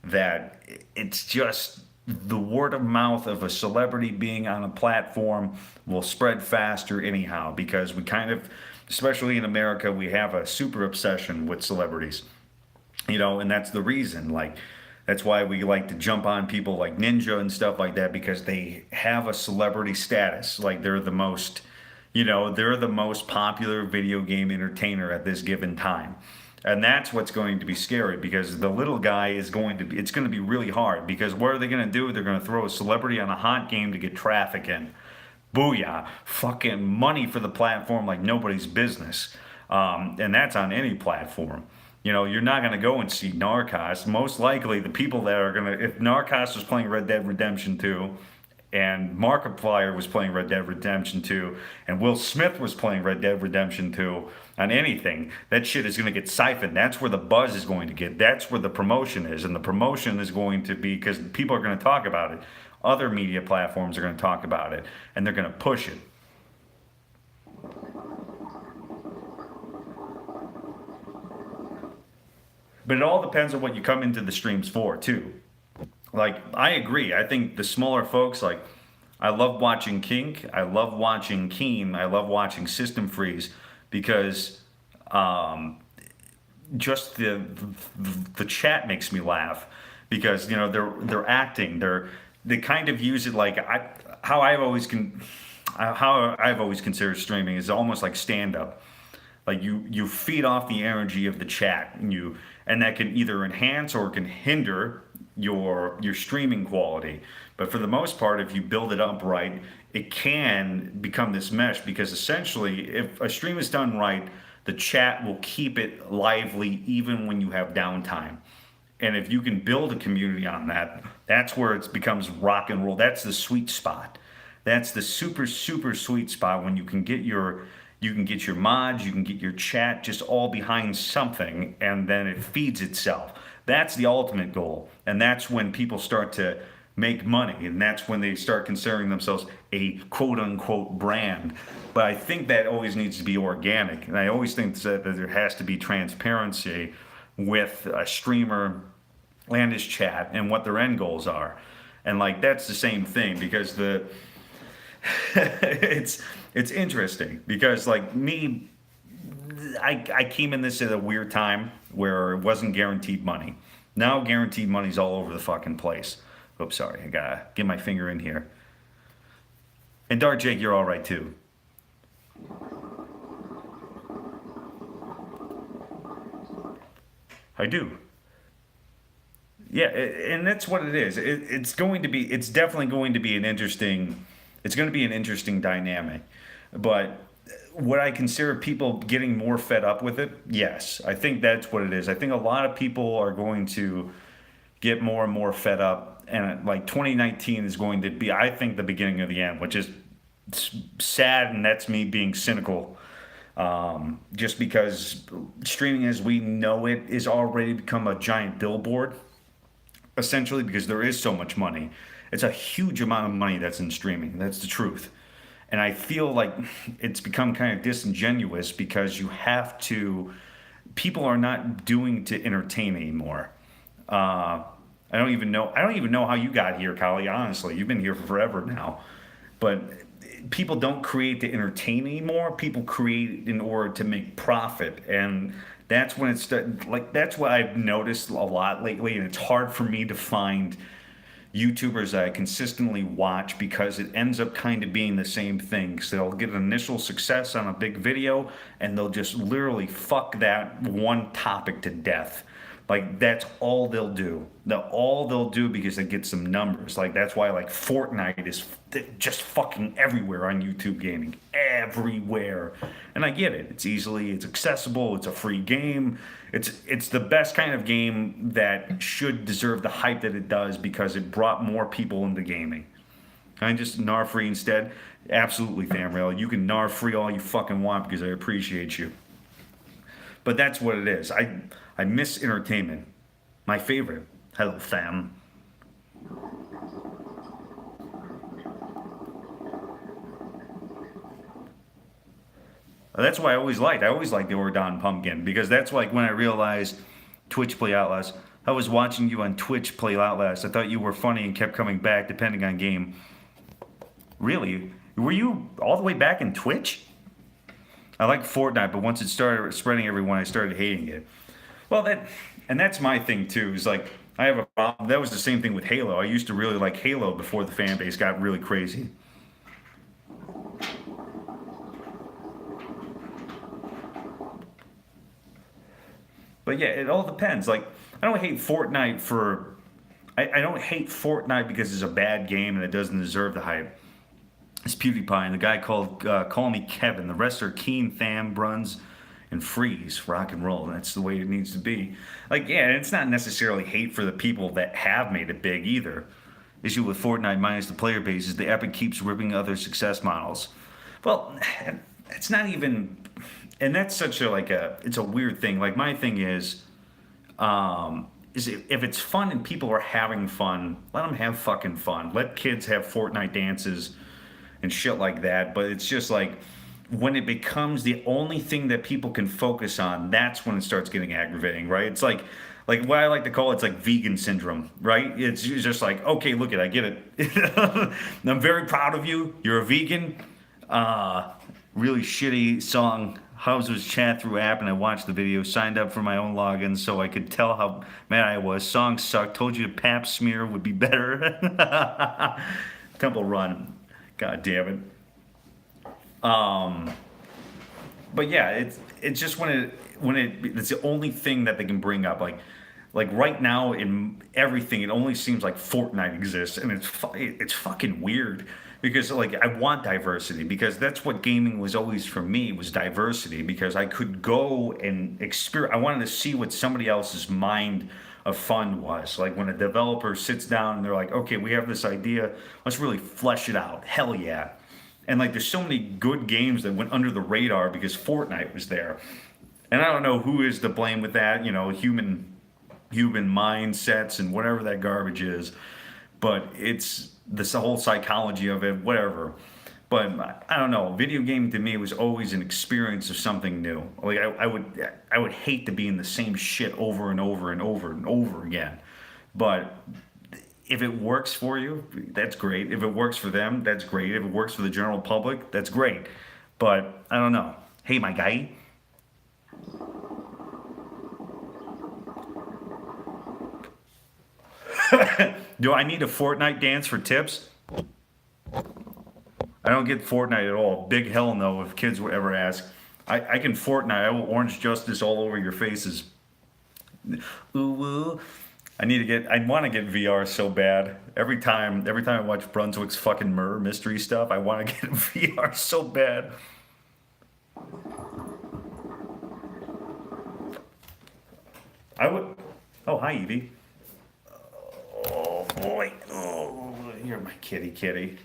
that it's just the word of mouth of a celebrity being on a platform will spread faster anyhow, because we kind of, especially in America, we have a super obsession with celebrities, and that's the reason. That's why we like to jump on people like Ninja and stuff like that, because they have a celebrity status. They're the most, they're the most popular video game entertainer at this given time. And that's what's going to be scary, because the little guy it's going to be really hard, because what are they going to do? They're going to throw a celebrity on a hot game to get traffic in. Booyah. Fucking money for the platform like nobody's business. And that's on any platform. You're not going to go and see Narrcost. Most likely, the people that are going to, if Narrcost was playing Red Dead Redemption 2, and Markiplier was playing Red Dead Redemption 2, and Will Smith was playing Red Dead Redemption 2 on anything, that shit is going to get siphoned. That's where the buzz is going to get. That's where the promotion is. And the promotion is going to be, because people are going to talk about it. Other media platforms are going to talk about it, and they're going to push it. But it all depends on what you come into the streams for, too. I agree. I think the smaller folks, I love watching Kink, I love watching Keen, I love watching System Freeze, because just the chat makes me laugh, because they're acting, they kind of use it how I've always considered streaming is almost like stand up. You feed off the energy of the chat, and that can either enhance or can hinder your streaming quality. But for the most part, if you build it up right, it can become this mesh, because essentially, if a stream is done right, the chat will keep it lively even when you have downtime. And if you can build a community on that, that's where it becomes rock and roll. That's the sweet spot. That's the super, super sweet spot when you can get your mods, you can get your chat just all behind something, and then it feeds itself. That's the ultimate goal. And that's when people start to make money, and that's when they start considering themselves a quote unquote brand. But I think that always needs to be organic, and I always think that there has to be transparency with a streamer and his chat and what their end goals are. And like that's the same thing because the it's interesting because like me, I came in this at a weird time where it wasn't guaranteed money. Now guaranteed money's all over the fucking place. Oops, sorry, I gotta get my finger in here. And Dark Jake, you're all right too. I do. Yeah, and that's what it is. It's going to be. It's definitely going to be an interesting. It's going to be an interesting dynamic, but would I consider people getting more fed up with it? Yes, I think that's what it is. I think a lot of people are going to get more and more fed up, and like 2019 is going to be, I think, the beginning of the end, which is sad, and that's me being cynical. Just because streaming as we know it is already become a giant billboard essentially because there is so much money. It's a huge amount of money that's in streaming. That's the truth. And I feel like it's become kind of disingenuous because you have to, people are not doing to entertain anymore. I don't even know how you got here, Kali, honestly. You've been here for forever now. But people don't create to entertain anymore. People create in order to make profit. And that's when it's like that's what I've noticed a lot lately, and it's hard for me to find YouTubers that I consistently watch because it ends up kind of being the same thing. So they'll get an initial success on a big video, and they'll just literally fuck that one topic to death. Like that's all they'll do. All they'll do because they get some numbers. Like that's why like Fortnite is just fucking everywhere on YouTube gaming, everywhere. And I get it. It's accessible. It's a free game. It's the best kind of game that should deserve the hype that it does because it brought more people into gaming. Can I just gnar free instead? Absolutely, Thamrail. You can gnar free all you fucking want because I appreciate you. But that's what it is. I miss entertainment. My favorite. Hello, fam. That's why I always liked. I always liked the Oregon Pumpkin because that's like when I realized Twitch Play Outlast. I was watching you on Twitch Play Outlast. I thought you were funny and kept coming back depending on game. Really? Were you all the way back in Twitch? I like Fortnite, but once it started spreading everyone, I started hating it. Well, that's my thing too. Is like I have a problem. That was the same thing with Halo. I used to really like Halo before the fan base got really crazy. But yeah, it all depends. Like I don't hate Fortnite for. I don't hate Fortnite because it's a bad game and it doesn't deserve the hype. It's PewDiePie and the guy called Call Me Kevin. The rest are Keen, Tham, Bruns, and Freeze. Rock and roll. That's the way it needs to be. Like, yeah, it's not necessarily hate for the people that have made it big either. Issue with Fortnite minus the player base is the Epic keeps ripping other success models. Well, it's not even, and that's such a it's a weird thing. Like my thing is if it's fun and people are having fun, let them have fucking fun. Let kids have Fortnite dances and shit like that. But it's just like when it becomes the only thing that people can focus on, that's when it starts getting aggravating, right? It's like what I like to call it's like vegan syndrome, right? It's just like, okay, look I get it. I'm very proud of you. You're a vegan. Really shitty song. House was chat through app and I watched the video, signed up for my own login so I could tell how mad I was. Song sucked. Told you a pap smear would be better. Temple Run. God damn it. But yeah, it's just when it's the only thing that they can bring up. Like right now in everything, it only seems like Fortnite exists, and it's fucking weird because like I want diversity because that's what gaming was always for me was diversity because I could go and experience. I wanted to see what somebody else's mind of fun was. Like when a developer sits down and they're like, okay, we have this idea, let's really flesh it out. Hell yeah. And like there's so many good games that went under the radar because Fortnite was there. And I don't know who is to blame with that, you know, human mindsets and whatever that garbage is. But it's this whole psychology of it, whatever. But I don't know. Video game to me was always an experience of something new. Like I would hate to be in the same shit over and over and over and over again. But if it works for you, that's great. If it works for them, that's great. If it works for the general public, that's great. But I don't know. Hey, my guy. Do I need a Fortnite dance for tips? I don't get Fortnite at all. Big hell no if kids would ever ask. I can Fortnite. I will orange justice all over your faces. Ooh, ooh. I want to get VR so bad. Every time I watch Brunswick's fucking murder mystery stuff, I want to get VR so bad. I would. Oh, hi, Evie. Oh boy. Oh, you're my kitty.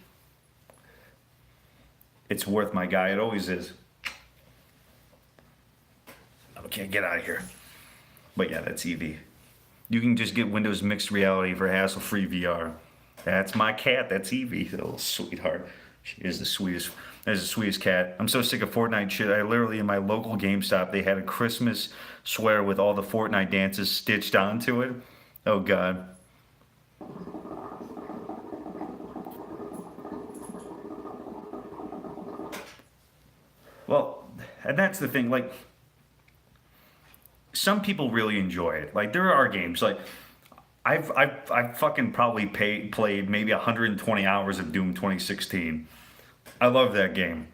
It's worth my guy. It always is. Okay, get out of here. But yeah, that's Evie. You can just get Windows Mixed Reality for hassle-free VR. That's my cat. That's Evie, the little sweetheart. She is the sweetest. That is the sweetest cat. I'm so sick of Fortnite shit. I literally, in my local GameStop, they had a Christmas sweater with all the Fortnite dances stitched onto it. Oh God. Well, and that's the thing. Like, some people really enjoy it. Like, there are games like I've fucking probably played maybe 120 hours of Doom 2016. I love that game.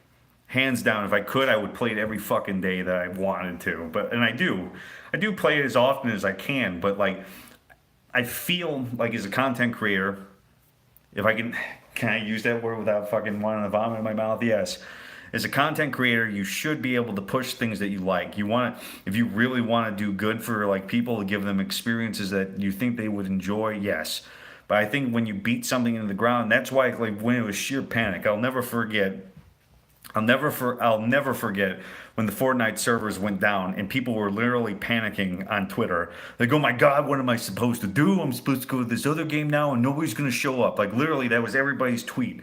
Hands down, if I could, I would play it every fucking day that I wanted to. But and I do. I do play it as often as I can, but like I feel like as a content creator, if I can I use that word without fucking wanting to vomit in my mouth? Yes. As a content creator, you should be able to push things that you like. You want to, if you really want to do good for like people, to give them experiences that you think they would enjoy, yes. But I think when you beat something into the ground, that's why like when it was sheer panic. I'll never forget when the Fortnite servers went down and people were literally panicking on Twitter. They go, "Oh my God, what am I supposed to do? I'm supposed to go to this other game now and nobody's going to show up." Like literally that was everybody's tweet.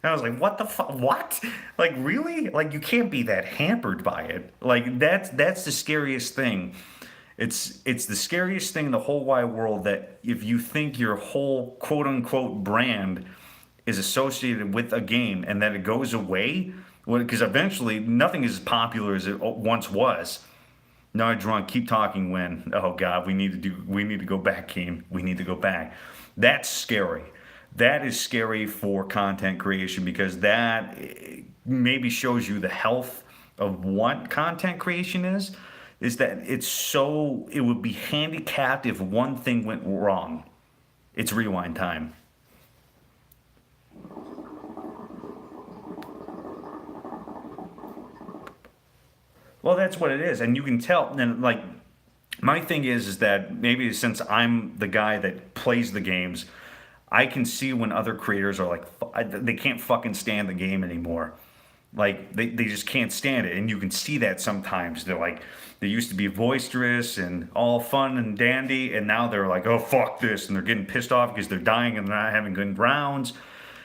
And I was like, "What the fuck? What? Like really? Like you can't be that hampered by it." Like that's the scariest thing. It's the scariest thing in the whole wide world that if you think your whole quote unquote brand is associated with a game and that it goes away, well, because eventually nothing is as popular as it once was. No, drunk. Keep talking. When? Oh God, we need to go back, Keen. We need to go back. That's scary. That is scary for content creation because that maybe shows you the health of what content creation is. Is that it would be handicapped if one thing went wrong. It's rewind time. Well, that's what it is, and you can tell. And like, my thing is that maybe since I'm the guy that plays the games, I can see when other creators are like, they can't fucking stand the game anymore. Like they just can't stand it, and you can see that sometimes. They're like, they used to be boisterous and all fun and dandy, and now they're like, oh fuck this, and they're getting pissed off because they're dying and they're not having good rounds.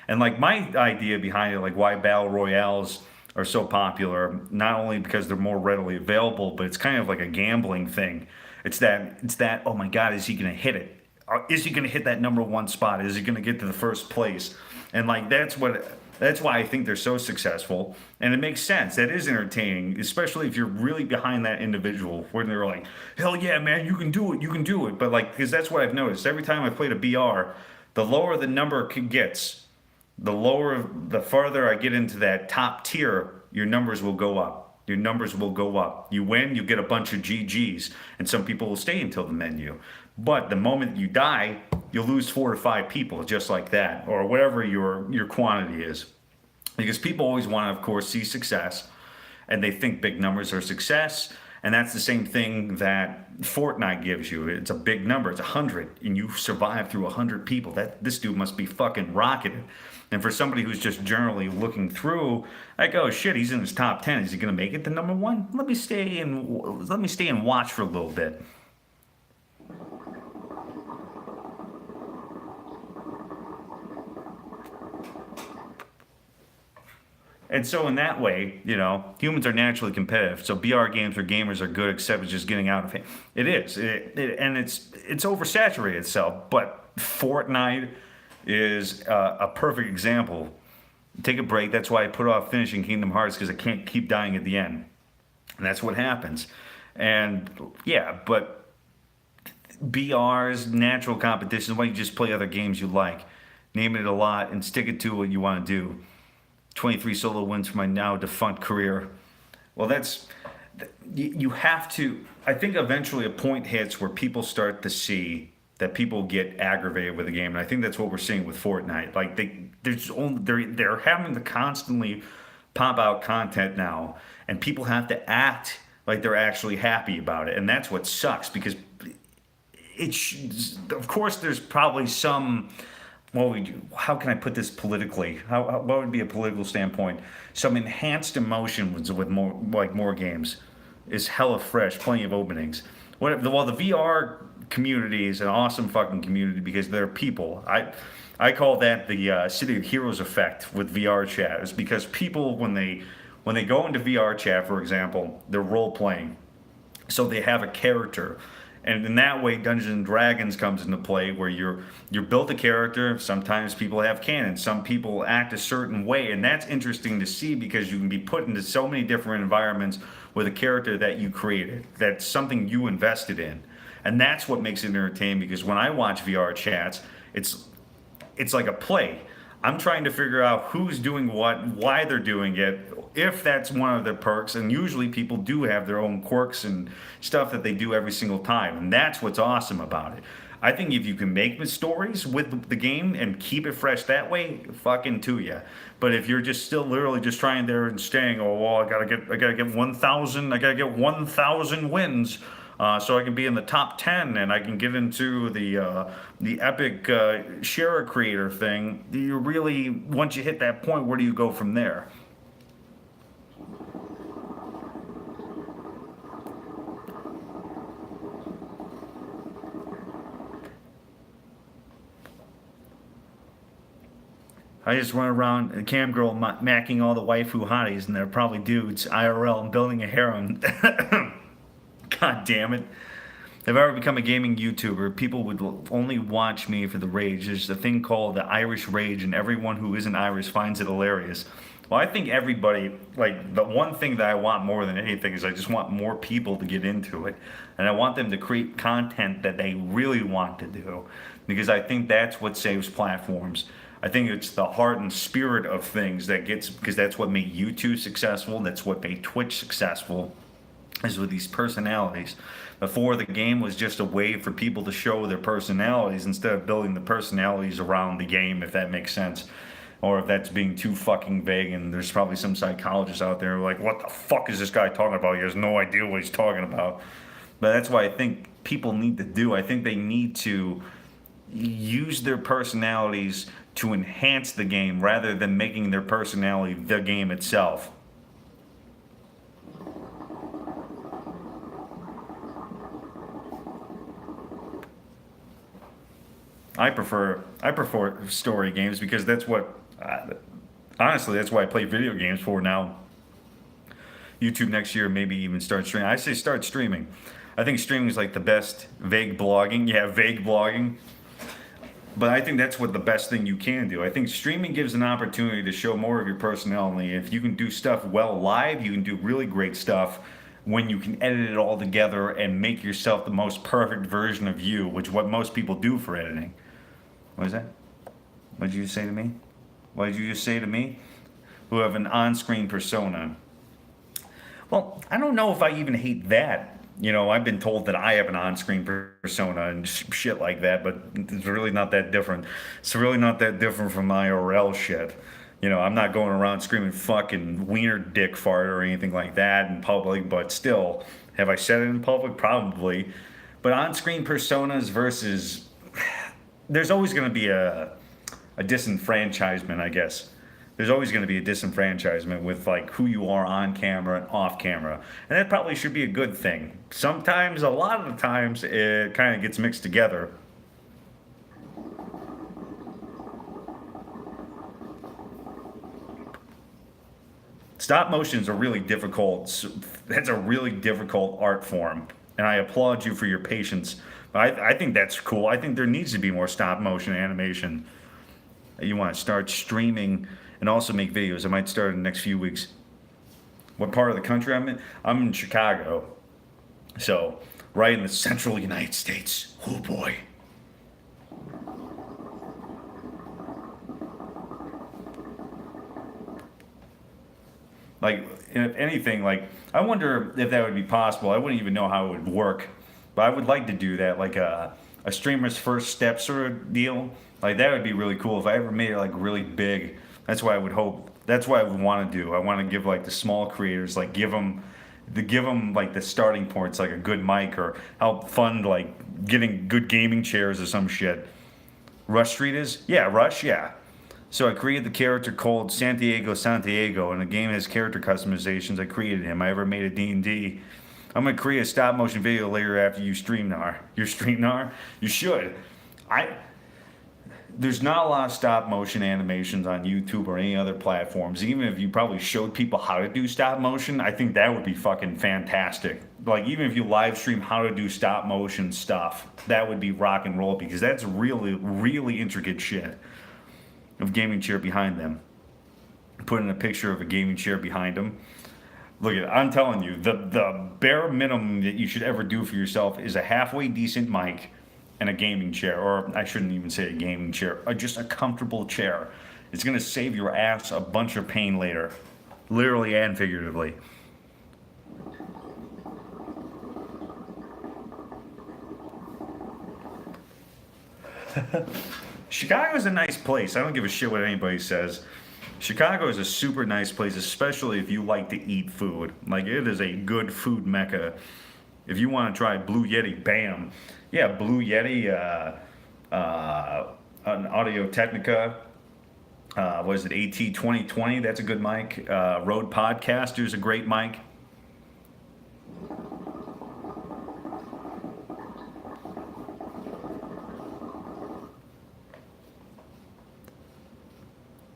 And like my idea behind it, like why battle royales are so popular, not only because they're more readily available, but it's kind of like a gambling thing. It's that oh my God, is he gonna hit it? Is he gonna hit that number one spot? Is he gonna get to the first place? And like that's why I think they're so successful. And it makes sense. That is entertaining, especially if you're really behind that individual where they're like, hell yeah, man, you can do it. But like, because that's what I've noticed. Every time I played a BR, the lower the number gets, the farther I get into that top tier, your numbers will go up. Your numbers will go up. You win, you get a bunch of GGs, and some people will stay until the menu. But the moment you die, you'll lose 4 to 5 people just like that, or whatever your quantity is. Because people always want to, of course, see success, and they think big numbers are success, And that's the same thing that Fortnite gives you. It's a big number. It's 100, and you survive through 100 people. This dude must be fucking rocketed. And for somebody who's just generally looking through, I go, shit, he's in his top 10. Is he going to make it to number one? Let me stay and watch for a little bit. And so in that way, humans are naturally competitive. So BR games where gamers are good, except it's just getting out of hand. It is, and it's oversaturated itself. But Fortnite is a perfect example. Take a break. That's why I put off finishing Kingdom Hearts, because I can't keep dying at the end, and that's what happens. And yeah, but BR's natural competition. Why don't you just play other games you like, name it a lot, and stick it to what you want to do. 23 solo wins for my now defunct career. Well, you have to, I think eventually a point hits where people start to see that people get aggravated with the game. And I think that's what we're seeing with Fortnite. Like they're having to constantly pop out content now, and people have to act like they're actually happy about it. And that's what sucks, because of course there's probably some, how can I put this politically? What would be a political standpoint? Some enhanced emotion with more games is hella fresh, plenty of openings. The VR community is an awesome fucking community because they're people. I call that the City of Heroes effect with VR chat. Is because people, when they go into VR chat, for example, they're role playing, so they have a character. And in that way, Dungeons and Dragons comes into play, where you build a character. Sometimes people have canon. Some people act a certain way, and that's interesting to see, because you can be put into so many different environments with a character that you created. That's something you invested in, and that's what makes it entertaining. Because when I watch VR chats, it's like a play. I'm trying to figure out who's doing what, why they're doing it, if that's one of the perks. And usually people do have their own quirks and stuff that they do every single time. And that's what's awesome about it. I think if you can make the stories with the game and keep it fresh that way, fucking to ya. But if you're just still literally just trying there and staying, I gotta get 1,000 wins. So I can be in the top 10, and I can get into the epic share creator thing. You really, once you hit that point, where do you go from there? I just run around a cam girl macking all the waifu hotties, and they're probably dudes IRL and building a harem. God damn it. If I ever become a gaming YouTuber, people would only watch me for the rage. There's a thing called the Irish rage, and everyone who isn't Irish finds it hilarious. Well, I think everybody, like, the one thing that I want more than anything is I just want more people to get into it. And I want them to create content that they really want to do, because I think that's what saves platforms. I think it's the heart and spirit of things because that's what made YouTube successful. That's what made Twitch successful, is with these personalities. Before, the game was just a way for people to show their personalities instead of building the personalities around the game, if that makes sense. Or if that's being too fucking vague, and there's probably some psychologists out there who are like, what the fuck is this guy talking about? He has no idea what he's talking about. But that's what I think people need to do. I think they need to use their personalities to enhance the game rather than making their personality the game itself. I prefer story games, because that's what honestly, that's why I play video games for now. YouTube next year, maybe even start streaming. I say start streaming. I think streaming is like the best vague blogging. Yeah, vague blogging. But I think that's what the best thing you can do. I think streaming gives an opportunity to show more of your personality. If you can do stuff well live, you can do really great stuff when you can edit it all together and make yourself the most perfect version of you, which is what most people do for editing. What is that? What did you say to me? What did you just say to me? Who have an on-screen persona. Well, I don't know if I even hate that. I've been told that I have an on-screen persona and shit like that, but it's really not that different. It's really not that different from IRL shit. You know, I'm not going around screaming fucking wiener dick fart or anything like that in public, but still, have I said it in public? Probably. But on-screen personas versus, there's always going to be a disenfranchisement, I guess. There's always going to be a disenfranchisement with like who you are on camera and off camera, and that probably should be a good thing. Sometimes, a lot of the times, it kind of gets mixed together. Stop motions are really difficult. That's a really difficult art form, and I applaud you for your patience. I think that's cool. I think there needs to be more stop motion animation. You want to start streaming and also make videos. I might start in the next few weeks. What part of the country I'm in? I'm in Chicago, so right in the central United States. Oh boy. Like, if anything, like, I wonder if that would be possible. I wouldn't even know how it would work, but I would like to do that, like a streamer's first step sort of deal. Like, that would be really cool if I ever made it like really big. That's what I would hope. That's what I would want to do. I want to give like the small creators, like give them like the starting points, like a good mic, or help fund like getting good gaming chairs or some shit. Rush Street is? Yeah, Rush, yeah. So I created the character called Santiago, and the game has character customizations. I created him. I ever made a D&D. I'm gonna create a stop motion video later after you stream Nar. You stream Nar? You should. I There's not a lot of stop motion animations on YouTube or any other platforms. Even if you probably showed people how to do stop motion, I think that would be fucking fantastic. Like, even if you live stream how to do stop motion stuff, that would be rock and roll, because that's really, really intricate shit. Of gaming chair behind them. Putting a picture of a gaming chair behind them. Look at it. I'm telling you, the bare minimum that you should ever do for yourself is a halfway decent mic and a gaming chair, or I shouldn't even say a gaming chair, just a comfortable chair. It's gonna save your ass a bunch of pain later, literally and figuratively. Chicago's a nice place. I don't give a shit what anybody says. Chicago is a super nice place, especially if you like to eat food. Like, it is a good food mecca. If you want to try Blue Yeti, bam. Yeah, Blue Yeti, an Audio Technica, what is it, AT2020? That's a good mic. Rode Podcaster's a great mic.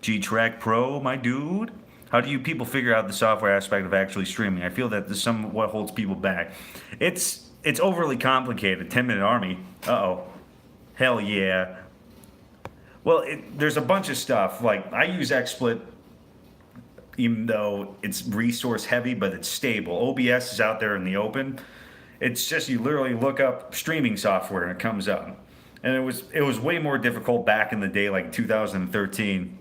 G-Track Pro, my dude. How do you people figure out the software aspect of actually streaming? I feel that this is somewhat holds people back. It's overly complicated. 10-minute army. Uh-oh. Hell yeah. Well, there's a bunch of stuff. Like, I use XSplit, even though it's resource heavy, but it's stable. OBS is out there in the open. It's just, you literally look up streaming software and it comes up. And it was way more difficult back in the day, like 2013.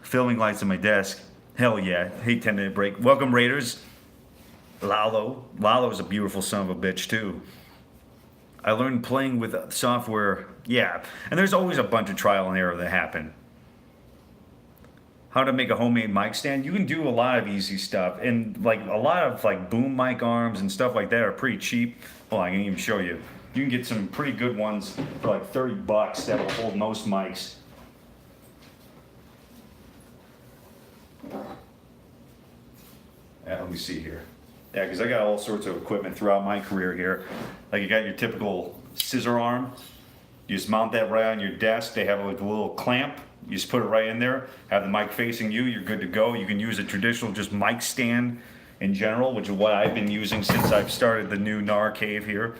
Filming lights on my desk. Hell yeah. Hate 10-minute break. Welcome, Raiders. Lalo. Lalo's a beautiful son of a bitch, too. I learned playing with software. Yeah. And there's always a bunch of trial and error that happen. How to make a homemade mic stand. You can do a lot of easy stuff. And like a lot of like boom mic arms and stuff like that are pretty cheap. Hold on, I can even show you. You can get some pretty good ones for like $30 that will hold most mics. Yeah, let me see here. Yeah, because I got all sorts of equipment throughout my career here. Like, you got your typical scissor arm. You just mount that right on your desk. They have like a little clamp. You just put it right in there. Have the mic facing you. You're good to go. You can use a traditional just mic stand in general, which is what I've been using since I've started the new Nar Cave here.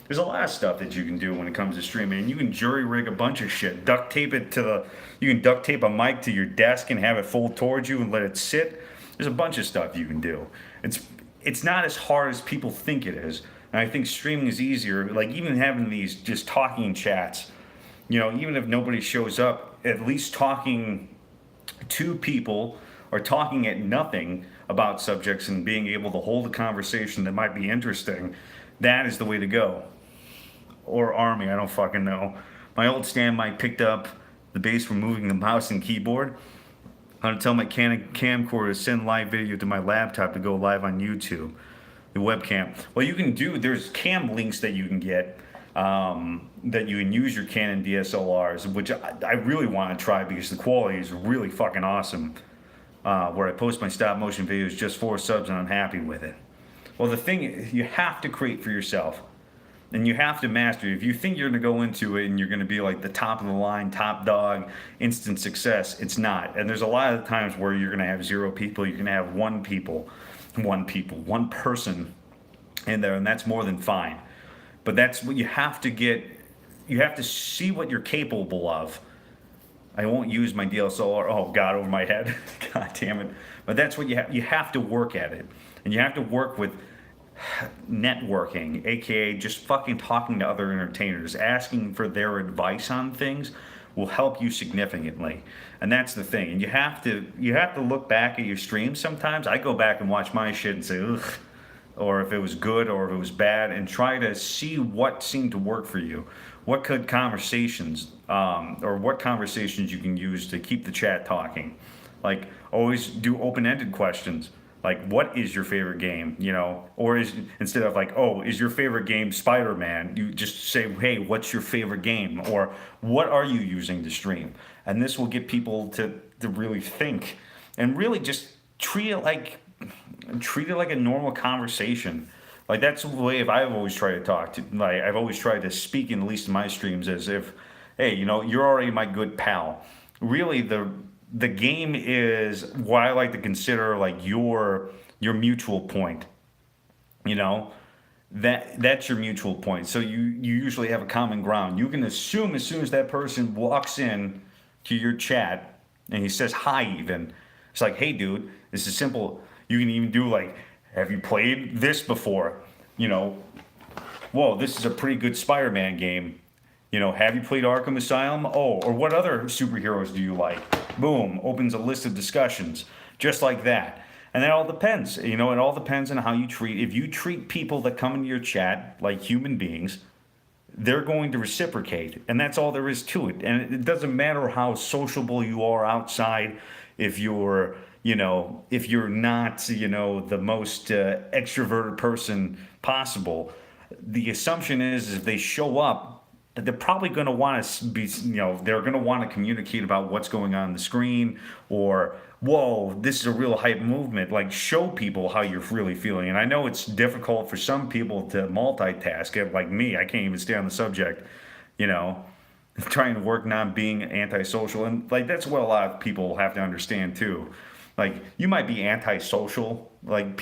There's a lot of stuff that you can do when it comes to streaming. And you can jury rig a bunch of shit. Duct tape it to the... You can duct tape a mic to your desk and have it fold towards you and let it sit. There's a bunch of stuff you can do. It's not as hard as people think it is. And I think streaming is easier. Like, even having these just talking chats, you know, even if nobody shows up, at least talking to people or talking at nothing about subjects and being able to hold a conversation that might be interesting, that is the way to go. or army, I don't fucking know. My old stand mic picked up the bass from moving the mouse and keyboard. I'm gonna tell my Canon camcorder to send live video to my laptop to go live on YouTube. The webcam. Well, you can do. There's cam links that you can get. That you can use your Canon DSLRs, which I really want to try because the quality is really fucking awesome. Where I post my stop motion videos just 4 subs and I'm happy with it. Well, the thing is, you have to create for yourself. And you have to master it. If you think you're going to go into it and you're going to be like the top of the line, top dog, instant success, it's not. And there's a lot of times where you're going to have 0 people, you're going to have one person in there, and that's more than fine. But that's what you have to get. You have to see what you're capable of. I won't use my DSLR. Oh God, over my head. God damn it. But that's what you have. You have to work at it, and you have to work with networking, aka just fucking talking to other entertainers, asking for their advice on things will help you significantly. And that's the thing. And you have to look back at your streams sometimes. I go back and watch my shit and say, ugh, or if it was good or if it was bad, and try to see what seemed to work for you. What could conversations, or what conversations you can use to keep the chat talking. Like, always do open-ended questions. Like, what is your favorite game, you know? Or instead of like, oh, is your favorite game Spider-Man? You just say, hey, what's your favorite game? Or what are you using to stream? And this will get people to really think and really just treat it like a normal conversation. Like, that's the way I've always tried to talk to, like, I've always tried to speak in at least in my streams as if, hey, you know, you're already my good pal. Really, the game is what I like to consider like your mutual point. You know, that's your mutual point. So you usually have a common ground. You can assume as soon as that person walks in to your chat and he says hi, even it's like, hey dude, this is simple. You can even do like, have you played this before? You know, whoa, this is a pretty good Spider-Man game. You know, have you played Arkham Asylum? Oh, or what other superheroes do you like? Boom, opens a list of discussions, just like that. And that all depends. You know, it all depends on how you treat. If you treat people that come into your chat like human beings, they're going to reciprocate. And that's all there is to it. And it doesn't matter how sociable you are outside, if you're, you know, if you're not, you know, the most extroverted person possible. The assumption is if they show up, they're probably going to want to be, you know, they're going to want to communicate about what's going on the screen, or, whoa, this is a real hype movement. Like, show people how you're really feeling. And I know it's difficult for some people to multitask. Like me, I can't even stay on the subject, you know, trying to work on being antisocial. And like, that's what a lot of people have to understand too. Like, you might be antisocial. Like,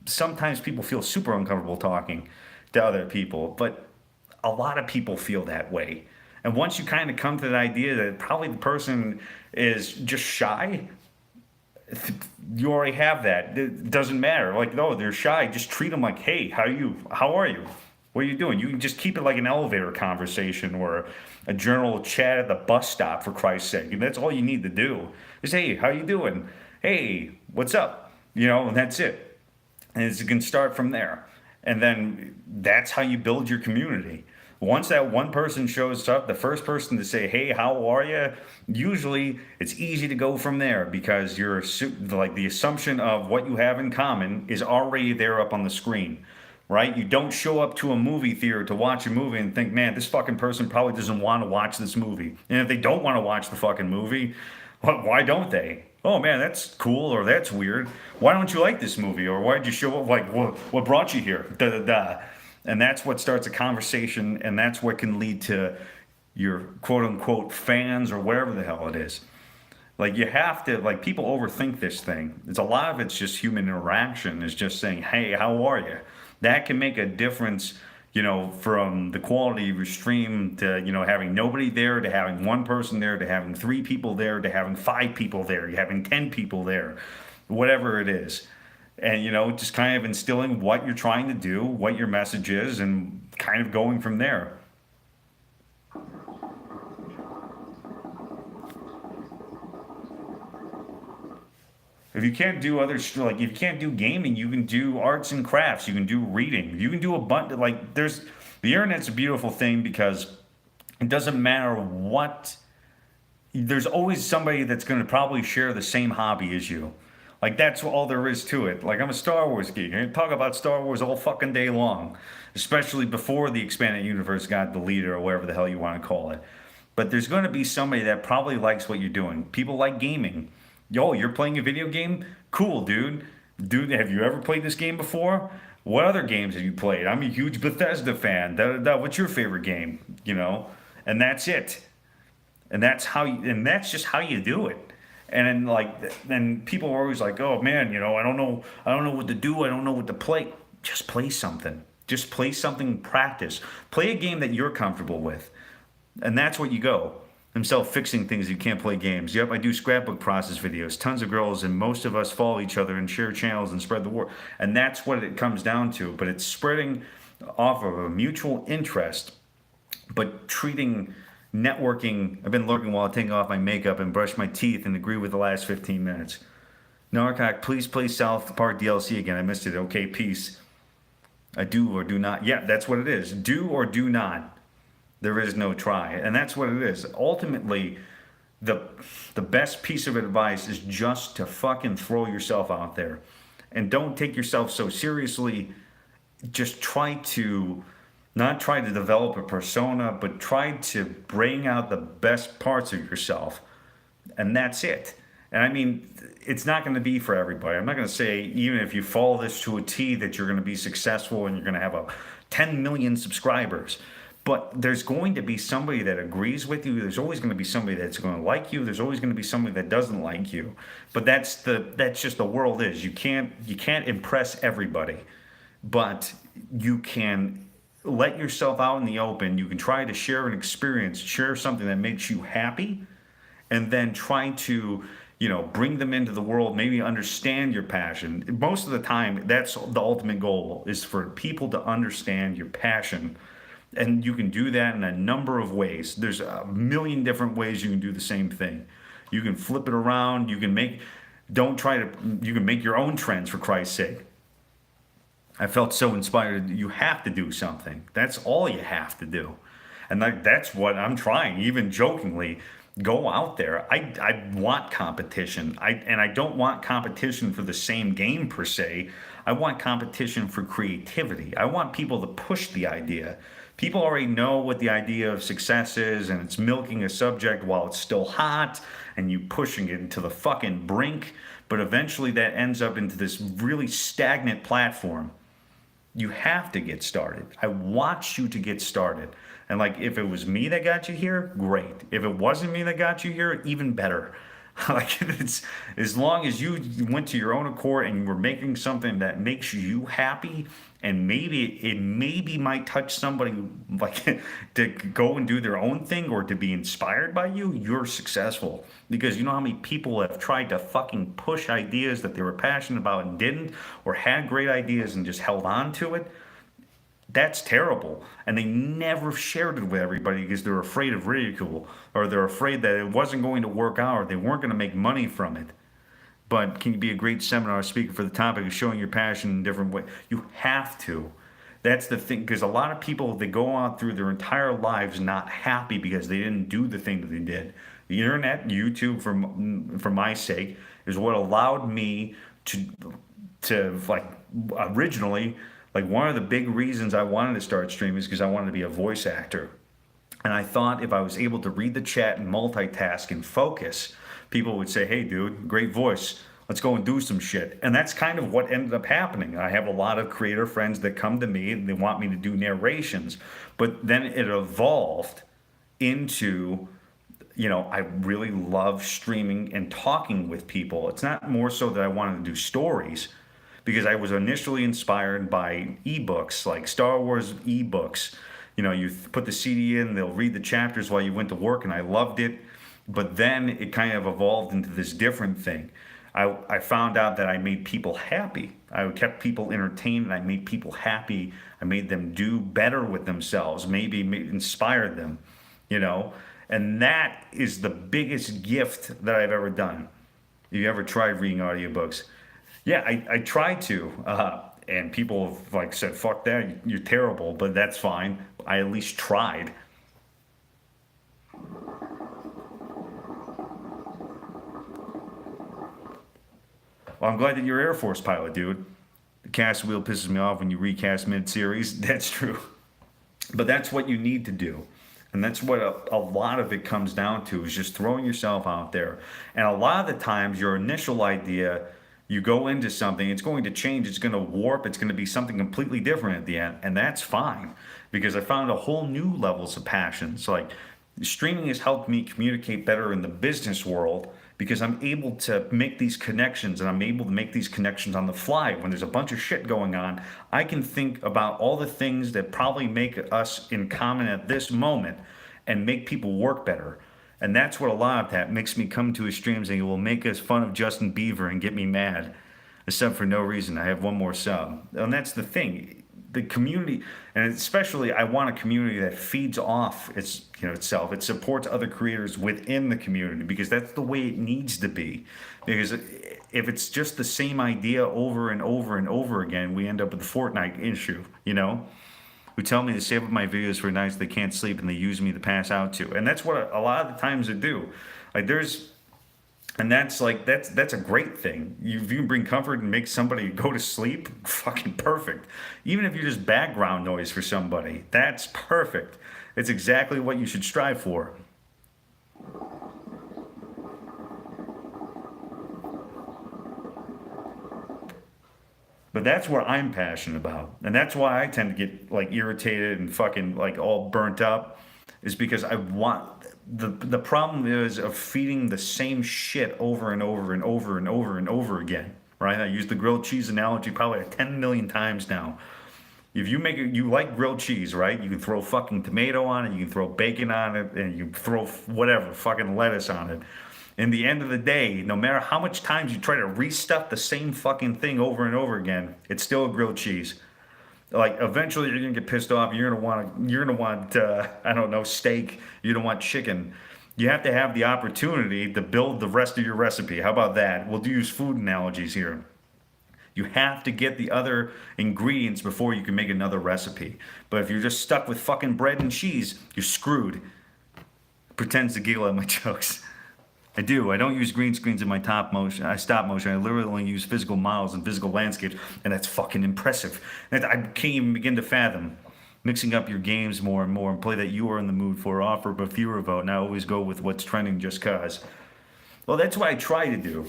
sometimes people feel super uncomfortable talking to other people, but a lot of people feel that way. And once you kind of come to the idea that probably the person is just shy, you already have that. It doesn't matter. Like, no, they're shy. Just treat them like, hey, how are you? What are you doing? You can just keep it like an elevator conversation or a general chat at the bus stop, for Christ's sake. And that's all you need to do. Just, hey, how you doing? Hey, what's up? You know, and that's it. And you can start from there. And then that's how you build your community. Once that one person shows up, the first person to say, hey, how are you? Usually it's easy to go from there because you're like, the assumption of what you have in common is already there up on the screen, right? You don't show up to a movie theater to watch a movie and think, man, this fucking person probably doesn't want to watch this movie. And if they don't want to watch the fucking movie, well, why don't they? Oh man, that's cool, or that's weird. Why don't you like this movie? Or why did you show up? Like, what brought you here? Da da da. And that's what starts a conversation, and that's what can lead to your quote unquote fans or whatever the hell it is. Like, you have to, like, people overthink this thing. It's a lot of it's just human interaction, is just saying, hey, how are you? That can make a difference, you know, from the quality of your stream to, you know, having nobody there, to having one person there, to having 3 people there, to having 5 people there, to having 10 people there, whatever it is. And, you know, just kind of instilling what you're trying to do, what your message is, and kind of going from there. If you can't do like, if you can't do gaming, you can do arts and crafts, you can do reading, you can do a bunch, like, there's The internet's a beautiful thing because it doesn't matter what, there's always somebody that's going to probably share the same hobby as you. Like that's all there is to it. Like I'm a Star Wars geek. I talk about Star Wars all fucking day long, especially before the expanded universe got deleted or whatever the hell you want to call it. But there's going to be somebody that probably likes what you're doing. People like gaming. Yo, you're playing a video game? Cool, dude. Dude, have you ever played this game before? What other games have you played? I'm a huge Bethesda fan. What's your favorite game? You know, and that's it. And and that's just how you do it. And then then people are always like, oh man, I don't know what to do, I don't know what to play. Just play something. Just play something, practice. Play a game that you're comfortable with. And that's what you go. Himself fixing things you can't play games. Yep, I do scrapbook process videos. Tons of girls, and most of us follow each other and share channels and spread the word. And that's what it comes down to. But it's spreading off of a mutual interest, but treating networking. I've been lurking while taking off my makeup and brush my teeth and agree with the last 15 minutes. Narcoc, please play South Park DLC again. I missed it. Okay, peace. I do or do not. Yeah, that's what it is. Do or do not. There is no try. And that's what it is. Ultimately, the best piece of advice is just to fucking throw yourself out there. And don't take yourself so seriously. Just not try to develop a persona, but try to bring out the best parts of yourself. And that's it. And I mean, it's not going to be for everybody. I'm not going to say, even if you follow this to a T, that you're going to be successful and you're going to have 10 million subscribers. But there's going to be somebody that agrees with you. There's always going to be somebody that's going to like you. There's always going to be somebody that doesn't like you. But that's just the world is. You can't impress everybody. But you can let yourself out in the open. You can try to share an experience, share something that makes you happy, and then try to, bring them into the world, maybe understand your passion. Most of the time, that's the ultimate goal, is for people to understand your passion. And you can do that in a number of ways. There's a million different ways you can do the same thing. You can flip it around. You can make your own trends, for Christ's sake. I felt so inspired. You have to do something. That's all you have to do. And that's what I'm trying, even jokingly. Go out there. I want competition. I don't want competition for the same game per se. I want competition for creativity. I want people to push the idea. People already know what the idea of success is, and it's milking a subject while it's still hot, and you pushing it into the fucking brink. But eventually that ends up into this really stagnant platform. You have to get started. I want you to get started. And if it was me that got you here, great. If it wasn't me that got you here, even better. It's as long as you went to your own accord and you were making something that makes you happy, and maybe might touch somebody to go and do their own thing or to be inspired by you, you're successful. Because you know how many people have tried to fucking push ideas that they were passionate about and didn't, or had great ideas and just held on to it? That's terrible. And they never shared it with everybody because they're afraid of ridicule, or they're afraid that it wasn't going to work out, or they weren't going to make money from it. But can you be a great seminar speaker for the topic of showing your passion in different ways? You have to. That's the thing, because a lot of people, they go on through their entire lives not happy because they didn't do the thing that they did. The internet, YouTube, for my sake, is what allowed me to originally, one of the big reasons I wanted to start streaming is because I wanted to be a voice actor. And I thought if I was able to read the chat and multitask and focus, people would say, hey, dude, great voice. Let's go and do some shit. And that's kind of what ended up happening. I have a lot of creator friends that come to me and they want me to do narrations. But then it evolved into, I really love streaming and talking with people. It's not more so that I wanted to do stories, because I was initially inspired by ebooks, like Star Wars ebooks. You put the CD in, they'll read the chapters while you went to work, and I loved it. But then it kind of evolved into this different thing. I found out that I made people happy. I kept people entertained, and I made people happy. I made them do better with themselves, maybe inspired them, And that is the biggest gift that I've ever done. You ever tried reading audiobooks? Yeah, I tried to, and people have said, fuck that, you're terrible, but that's fine. I at least tried. Well, I'm glad that you're an Air Force pilot, dude. The cast wheel pisses me off when you recast mid-series. That's true. But that's what you need to do. And that's what a lot of it comes down to, is just throwing yourself out there. And a lot of the times, your initial idea, you go into something, it's going to change, it's going to warp, it's going to be something completely different at the end. And that's fine, because I found a whole new levels of passions. Like, streaming has helped me communicate better in the business world, because I'm able to make these connections, and I'm able to make these connections on the fly. When there's a bunch of shit going on, I can think about all the things that probably make us in common at this moment and make people work better. And that's what a lot of that makes me come to his streams, and he will make us fun of Justin Bieber and get me mad, except for no reason. I have one more sub. And that's the thing. The community, and especially I want a community that feeds off itself. It supports other creators within the community, because that's the way it needs to be. Because if it's just the same idea over and over and over again, we end up with the Fortnite issue, who tell me to save up my videos for nights they can't sleep, and they use me to pass out to. And that's what a lot of the times they do. Like, that's a great thing. If you can bring comfort and make somebody go to sleep, fucking perfect. Even if you're just background noise for somebody, that's perfect. It's exactly what you should strive for. But that's what I'm passionate about. And that's why I tend to get like irritated and fucking like all burnt up, is because I want the problem is of feeding the same shit over and over and over and over and over again. Right? I use the grilled cheese analogy probably like 10 million times now. If you make it, you like grilled cheese, right? You can throw fucking tomato on it, you can throw bacon on it, and you throw whatever, fucking lettuce on it. In the end of the day, no matter how much times you try to restuff the same fucking thing over and over again, it's still a grilled cheese. Like, eventually you're gonna get pissed off. You're gonna want I don't know, steak. You don't want chicken. You have to have the opportunity to build the rest of your recipe. How about that? We'll use food analogies here. You have to get the other ingredients before you can make another recipe. But if you're just stuck with fucking bread and cheese, you're screwed. Pretends to giggle at my jokes. I do. I don't use green screens in my stop motion. I literally only use physical models and physical landscapes, and that's fucking impressive. And I can't even begin to fathom. Mixing up your games more and more, and play that you are in the mood for, offer but fewer vote, and I always go with what's trending just cause. Well, that's what I try to do.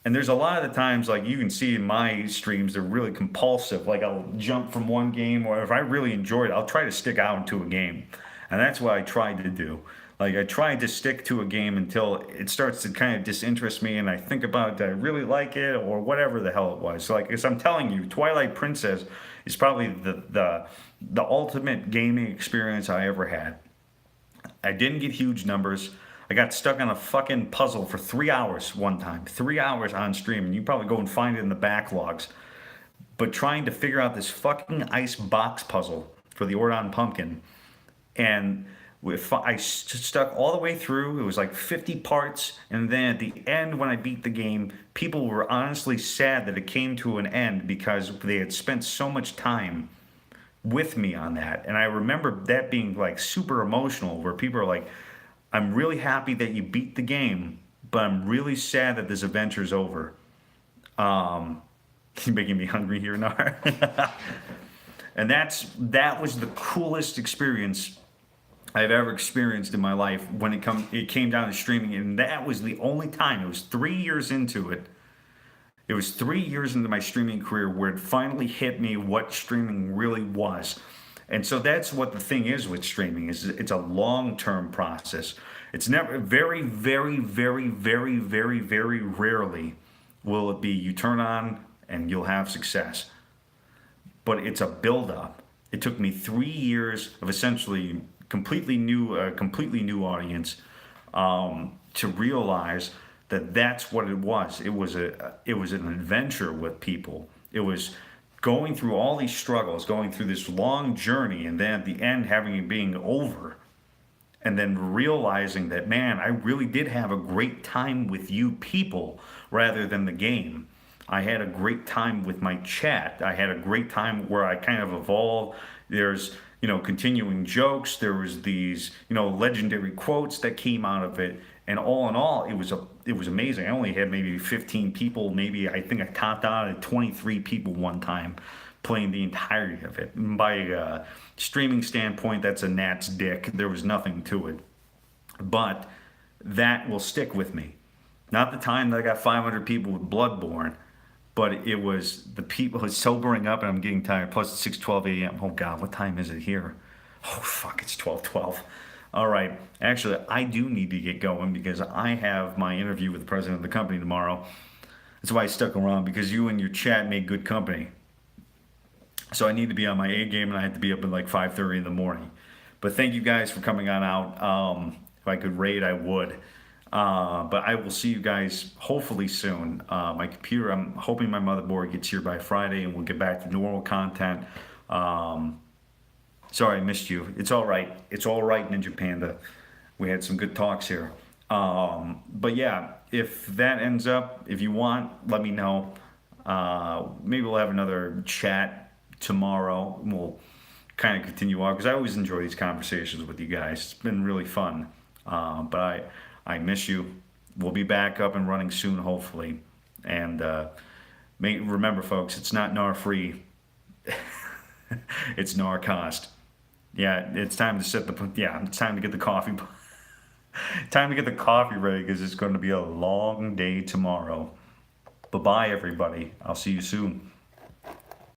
And there's a lot of the times, like you can see in my streams, they're really compulsive. Like, I'll jump from one game, or if I really enjoy it, I'll try to stick out into a game. And that's what I try to do. Like, I try to stick to a game until it starts to kind of disinterest me, and I think about, did I really like it, or whatever the hell it was. So, like, as I'm telling you, Twilight Princess is probably the ultimate gaming experience I ever had. I didn't get huge numbers. I got stuck on a fucking puzzle for 3 hours one time. 3 hours on stream, and you probably go and find it in the backlogs. But trying to figure out this fucking ice box puzzle for the Ordon Pumpkin, and I stuck all the way through. It was like 50 parts, and then at the end, when I beat the game, people were honestly sad that it came to an end, because they had spent so much time with me on that. And I remember that being like super emotional, where people are like, I'm really happy that you beat the game, but I'm really sad that this adventure's over. You're making me hungry here, Nar. And that was the coolest experience I've ever experienced in my life when it came down to streaming. And that was the only time. It was 3 years into it. It was 3 years into my streaming career where it finally hit me what streaming really was. And so that's what the thing is with streaming, is it's a long-term process. It's never, very, very, very, very, very, very rarely will it be you turn on and you'll have success. But it's a build-up. It took me 3 years of essentially completely new audience to realize that that's what it was. It was an adventure with people. It was going through all these struggles, going through this long journey, and then at the end having it being over, and then realizing that, man, I really did have a great time with you people rather than the game. I had a great time with my chat. I had a great time where I kind of evolved. There's continuing jokes. There was these, legendary quotes that came out of it. And all in all, it was amazing. I only had maybe 15 people. Maybe I think I topped out at 23 people one time playing the entirety of it. And by a streaming standpoint, that's a gnat's dick. There was nothing to it. But that will stick with me. Not the time that I got 500 people with Bloodborne, but it was the people. It's sobering up, and I'm getting tired. Plus, it's 6:12 a.m. Oh God, what time is it here? Oh fuck, it's 12:12. All right, actually, I do need to get going because I have my interview with the president of the company tomorrow. That's why I stuck around, because you and your chat made good company. So I need to be on my A game, and I have to be up at like 5:30 in the morning. But thank you guys for coming on out. If I could raid, I would. But I will see you guys hopefully soon. My computer, I'm hoping my motherboard gets here by Friday, and we'll get back to normal content. Sorry I missed you. It's all right. It's all right, Ninja Panda. We had some good talks here. But yeah, if that ends up, if you want, let me know. Maybe we'll have another chat tomorrow. We'll kind of continue on, because I always enjoy these conversations with you guys. It's been really fun. But I miss you. We'll be back up and running soon, hopefully. And remember, folks, it's not NAR free. It's Narrcost. Yeah, it's time to it's time to get the coffee. Time to get the coffee ready, because it's going to be a long day tomorrow. Bye bye, everybody. I'll see you soon.